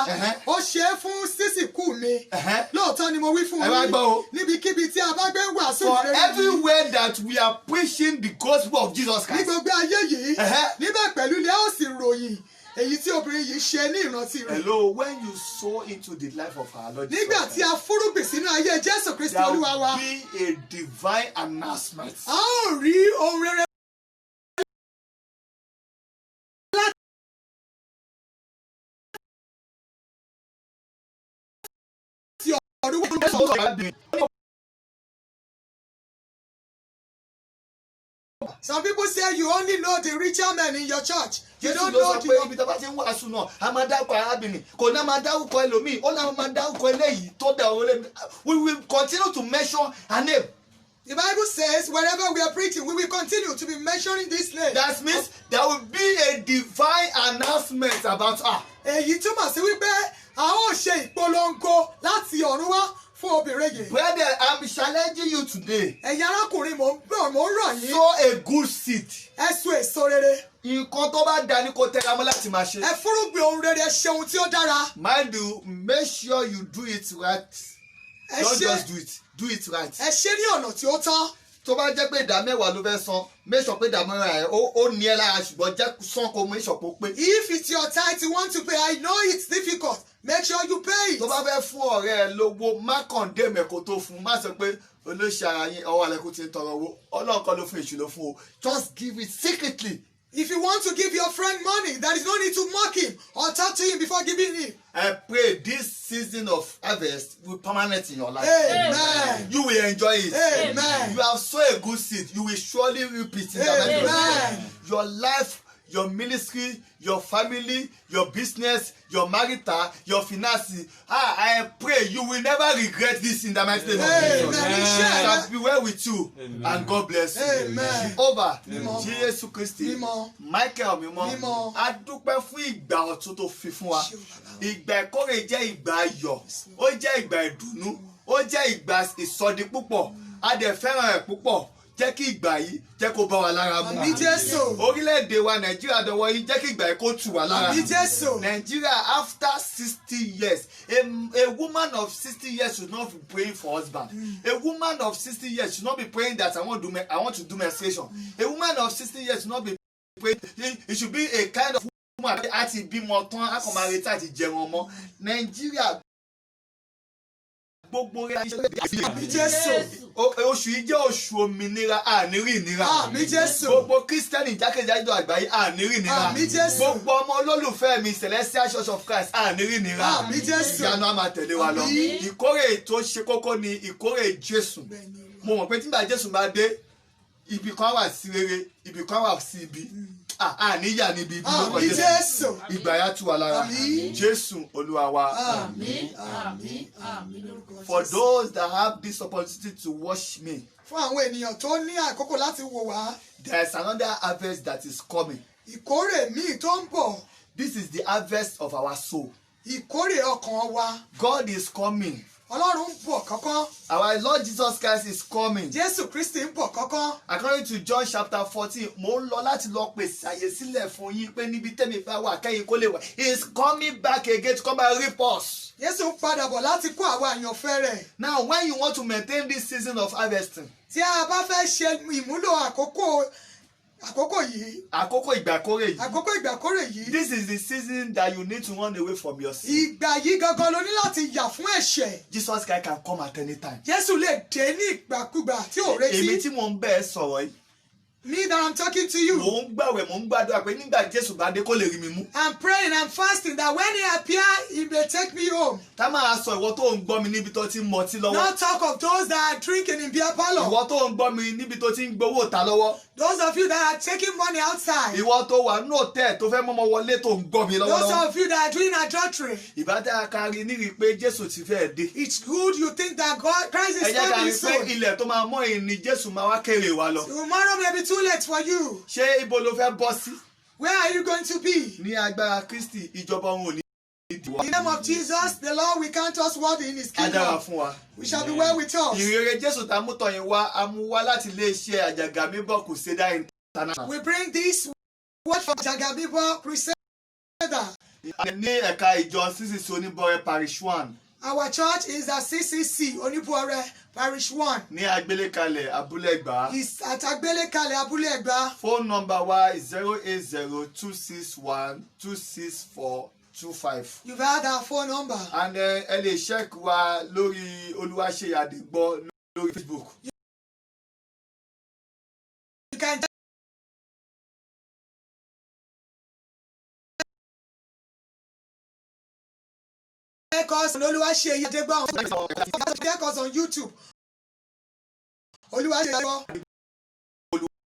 [SPEAKER 1] Ó ṣe é fún sísìnkú mi. Lóòótọ́ ni mo wí fún
[SPEAKER 2] Ẹ wá gbọ́ o.
[SPEAKER 1] níbikíbi tí a bá gbé ń wàásù
[SPEAKER 2] For
[SPEAKER 1] rere yìí.
[SPEAKER 2] everywhere that we are preaching the gospel of Jesus
[SPEAKER 1] Ní
[SPEAKER 2] Christ.
[SPEAKER 1] gbogbo ayé yìí. Níbẹ̀ pẹ̀lú ilé ó sì ròyìn èyí tí obìnrin yìí ṣe ní ìrántí rẹ̀.
[SPEAKER 2] Hello, when you sow into the life of our Lord Jesus
[SPEAKER 1] Nígbà tí
[SPEAKER 2] Christ,
[SPEAKER 1] a fúrúgbìn sínú ayé Jésù Kristi
[SPEAKER 2] there
[SPEAKER 1] Olúwa wa.
[SPEAKER 2] will be a divine announcement.
[SPEAKER 1] A ó rí ohun rere. Some people say you only know the richer men in your church. You
[SPEAKER 2] Jésù
[SPEAKER 1] don't
[SPEAKER 2] ló
[SPEAKER 1] know
[SPEAKER 2] sọ pé
[SPEAKER 1] the.
[SPEAKER 2] ibi tó bá ti ń wàásù náà, a máa dárúkọ arábìnrin, kò ní a máa dárúkọ ẹlòmíì, ó náà máa dárúkọ eléyìí tó dà ó lé. We will continue to mention her name.
[SPEAKER 1] The Bible says wherever we are preaching, we will continue to be mentioning this name.
[SPEAKER 2] That means there will be a divine announcement about her.
[SPEAKER 1] Èyí túmọ̀ sí wípé a ó ṣe ìpolongo láti ọ̀run wá fún obìnrin yìí.
[SPEAKER 2] Brother, I'm challenging you today.
[SPEAKER 1] Ẹ̀yin arákùnrin mò ń rọ̀ yín.
[SPEAKER 2] Sow a good seed.
[SPEAKER 1] Ẹ so èso rere.
[SPEAKER 2] Nǹkan tó bá dá ní kó tẹra mọ́ láti máa ṣe.
[SPEAKER 1] Ẹ fúrúgbìn ohun rere, ẹ ṣe ohun tí ó dára.
[SPEAKER 2] Mind you, make sure you do it right. Don't just do it. Do it right.
[SPEAKER 1] Ẹ ṣe ní ọ̀nà tí ó tọ́.
[SPEAKER 2] Tó bá jẹ́ pé ìdá mẹ́wàá ló fẹ́ san, make sure pé ìdá mẹ́wàá ẹ̀ ó ní ẹ lára ṣùgbọ́n jẹ́ san kó make sure pé.
[SPEAKER 1] If it's your tithe you want to pay, I know it's difficult. Make sure you pay it.
[SPEAKER 2] Tó bá fẹ́ fún ọ̀rẹ́ ẹ lówó, má condemn ẹ̀ kó tó fún un. Má sọ pé olóṣè ara yín ọwọ́ alẹ́ kó ti ń tọrọ owó. Ọlọ́run kọ́ ló fún èṣù ló fún o. Just give it secretly.
[SPEAKER 1] If you want to give your friend money, there is no need to mock him or talk to him before giving him.
[SPEAKER 2] I pray this season of harvest will be permanent in your life.
[SPEAKER 1] Amen.
[SPEAKER 2] You will enjoy it.
[SPEAKER 1] Amen.
[SPEAKER 2] You have sown a good seed. You will surely reap it in the mighty name of
[SPEAKER 1] Amen.
[SPEAKER 2] God. Your life your ministry, your family, your business, your marital, your finances. I pray you will never regret this in the mighty name of Jesus.
[SPEAKER 1] Amen.
[SPEAKER 2] Shall be well with you. And God bless you.
[SPEAKER 1] Amen.
[SPEAKER 2] Jehovah,
[SPEAKER 1] Mímọ́.
[SPEAKER 2] Jésù Kristi,
[SPEAKER 1] Mímọ́.
[SPEAKER 2] Michael mímọ́,
[SPEAKER 1] Mímọ́.
[SPEAKER 2] a dúpẹ́ fún ìgbà ọ̀tun tó fi fún wa. Ìgbà ìkórè jẹ́ ìgbà ayọ̀, ó jẹ́ ìgbà ìdùnnú, ó jẹ́ ìgbà ìsọdipúpọ̀, a dẹ̀ fẹ́ràn ẹ̀ púpọ̀. Jẹ́ kí ìgbà yìí jẹ́ kó bá wa lára mu.
[SPEAKER 1] Àmín Jésù.
[SPEAKER 2] Orílẹ̀-èdè wa Nàìjíríà dọ̀wọ́ yìí jẹ́ kí ìgbà yìí kó tù wá lára.
[SPEAKER 1] Àmín Jésù.
[SPEAKER 2] Nigeria after 60 years, a woman of 60 years should not be praying for husband. A woman of 60 years should not be praying that I want to do menstruation. A woman of 60 years should not be praying. It should be a kind of woman àti bímọ tán a kò máa retí àti jẹun ọmọ. Nigeria gbogbo rẹ̀
[SPEAKER 1] Àmín Jésù.
[SPEAKER 2] oṣù yìí jẹ́ oṣù òmìnira àníri ìnira.
[SPEAKER 1] Àmín Jésù.
[SPEAKER 2] Gbogbo Kírísítẹ́nì jákèjádò àgbáyé àníri ìnira.
[SPEAKER 1] Àmín Jésù.
[SPEAKER 2] Gbogbo ọmọ olólùfẹ́ mi Celestial Church of Christ àníri ìnira.
[SPEAKER 1] Àmín Jésù.
[SPEAKER 2] Ìyanu á máa tẹ̀lé wa lọ.
[SPEAKER 1] Àmín.
[SPEAKER 2] Ìkórè tó ṣe kókó ni ìkórè Jésù. Mo mọ̀ pé nígbà Jésù bá dé, ibì kan wà sí rere, ibì kan wà sí ibi. Àníyà níbi ibi lórúkọ
[SPEAKER 1] Àmín
[SPEAKER 2] Jésù.
[SPEAKER 1] Jésù.
[SPEAKER 2] Ìgbà yà tù wá lára.
[SPEAKER 1] Àmín.
[SPEAKER 2] Jésù Olúwa wa.
[SPEAKER 3] Àmín, àmín, àmín lórúkọ
[SPEAKER 2] For
[SPEAKER 3] Jésù.
[SPEAKER 2] those that have this opportunity to watch me,
[SPEAKER 1] Fún àwọn ènìyàn tó ní àkókò láti wò wá,
[SPEAKER 2] there is another harvest that is coming.
[SPEAKER 1] ìkórè míì tó ń bọ̀,
[SPEAKER 2] This is the harvest of our soul.
[SPEAKER 1] ìkórè ọkàn wa.
[SPEAKER 2] God is coming.
[SPEAKER 1] Ọlọ́run ń bọ̀ kánkán.
[SPEAKER 2] Our Lord Jesus Christ is coming.
[SPEAKER 1] Jésù Kristi ń bọ̀ kánkán.
[SPEAKER 2] According to John chapter 14, mo ń lọ láti lọ pèsè àyè sílẹ̀ fún yín pé níbi tẹ́mi bá wà kẹ́yìn kó lè wà. He is coming back again to come and reap us.
[SPEAKER 1] Jésù ń padà bọ̀ láti kó àwọn àyànfẹ́ rẹ̀.
[SPEAKER 2] Now, when you want to maintain this season of harvesting,
[SPEAKER 1] Tí a bá fẹ́ ṣe ìmúlò àkókò yìí,
[SPEAKER 2] àkókò ìgbàkórè yìí,
[SPEAKER 1] àkókò ìgbàkórè yìí,
[SPEAKER 2] this is the season that you need to run away from your sin.
[SPEAKER 1] ìgbà yìí gangan ló ní láti yà fún ẹ̀ṣẹ̀.
[SPEAKER 2] Jesus Christ can come at any time.
[SPEAKER 1] Jésù lè dé ní ìgbàkúgbà tí ò
[SPEAKER 2] Èmi
[SPEAKER 1] retí.
[SPEAKER 2] tí mò ń bẹ́ẹ̀ sọ̀rọ̀ yìí,
[SPEAKER 1] Me that I'm talking to you.
[SPEAKER 2] mò ń gbàwẹ̀, mò ń gbàdúrà pé nígbà Jésù bá dé kó lè rí mi mú.
[SPEAKER 1] I'm praying, I'm fasting that when he appear, he may take me home.
[SPEAKER 2] Tá máa sọ ìwọ tó ń gbọ́ mi níbi tó ti ń mọtí lọ́wọ́.
[SPEAKER 1] Not talk of those that are drinking in beer parlor.
[SPEAKER 2] Ìwọ tó ń gbọ́ mi níbi tó ti ń gbowó ta lọ́wọ́.
[SPEAKER 1] Those of you that are taking money outside.
[SPEAKER 2] Ìwọ tó wà ní hòtẹ́ẹ̀ tó fẹ́ mọ́mọ́ wọlé tó ń gbọ́ mi
[SPEAKER 1] Those
[SPEAKER 2] lọ́wọ́lọ́wọ́.
[SPEAKER 1] of you that are doing adultery.
[SPEAKER 2] Ìbátẹ́ akárí nírì pé Jésù ti fẹ́ dé.
[SPEAKER 1] It's good you think that Christ
[SPEAKER 2] Ẹ
[SPEAKER 1] is
[SPEAKER 2] jẹ́ ká
[SPEAKER 1] coming
[SPEAKER 2] rí pé
[SPEAKER 1] soon.
[SPEAKER 2] ilẹ̀ tó máa mọ́ èyí ni Jésù máa wá kéré wa lọ.
[SPEAKER 1] Tomorrow may be too late for you.
[SPEAKER 2] Ṣé ibo ló fẹ́ bọ́ sí?
[SPEAKER 1] Where are you going to be?
[SPEAKER 2] Ní agbára Kristi ìjọba òun ò ní ìdíwọ́.
[SPEAKER 1] In the name of Jesus, the Lord will count us worthy in his
[SPEAKER 2] Á dára
[SPEAKER 1] kingdom.
[SPEAKER 2] fún wa.
[SPEAKER 1] We shall be well with us.
[SPEAKER 2] Ìrere Jésù tá a mú tọ̀yìn wá, a mú wá láti iléeṣẹ́ Àjàgà Mímọ́ Crusader International.
[SPEAKER 1] We bring this word from Jagabibo Crusader.
[SPEAKER 2] Ní ẹ̀ka ìjọ CCC Oníbọ̀rẹ̀ Parish 1
[SPEAKER 1] Our church is at CCC Onibuore Parish 1.
[SPEAKER 2] ní Agbélékalẹ̀ Abúlé Ẹ̀gbá.
[SPEAKER 1] It's at Agbelekale Abule Egba.
[SPEAKER 2] Phone number wa is 08026126425.
[SPEAKER 1] You've had our phone number.
[SPEAKER 2] And ẹ lè check wa lórí Olúwaṣeyì Adégbọ́ lórí Facebook.
[SPEAKER 1] You can check us on Oluwaseyi Adegbo. Check us on YouTube. Oluwaseyi Adegbo.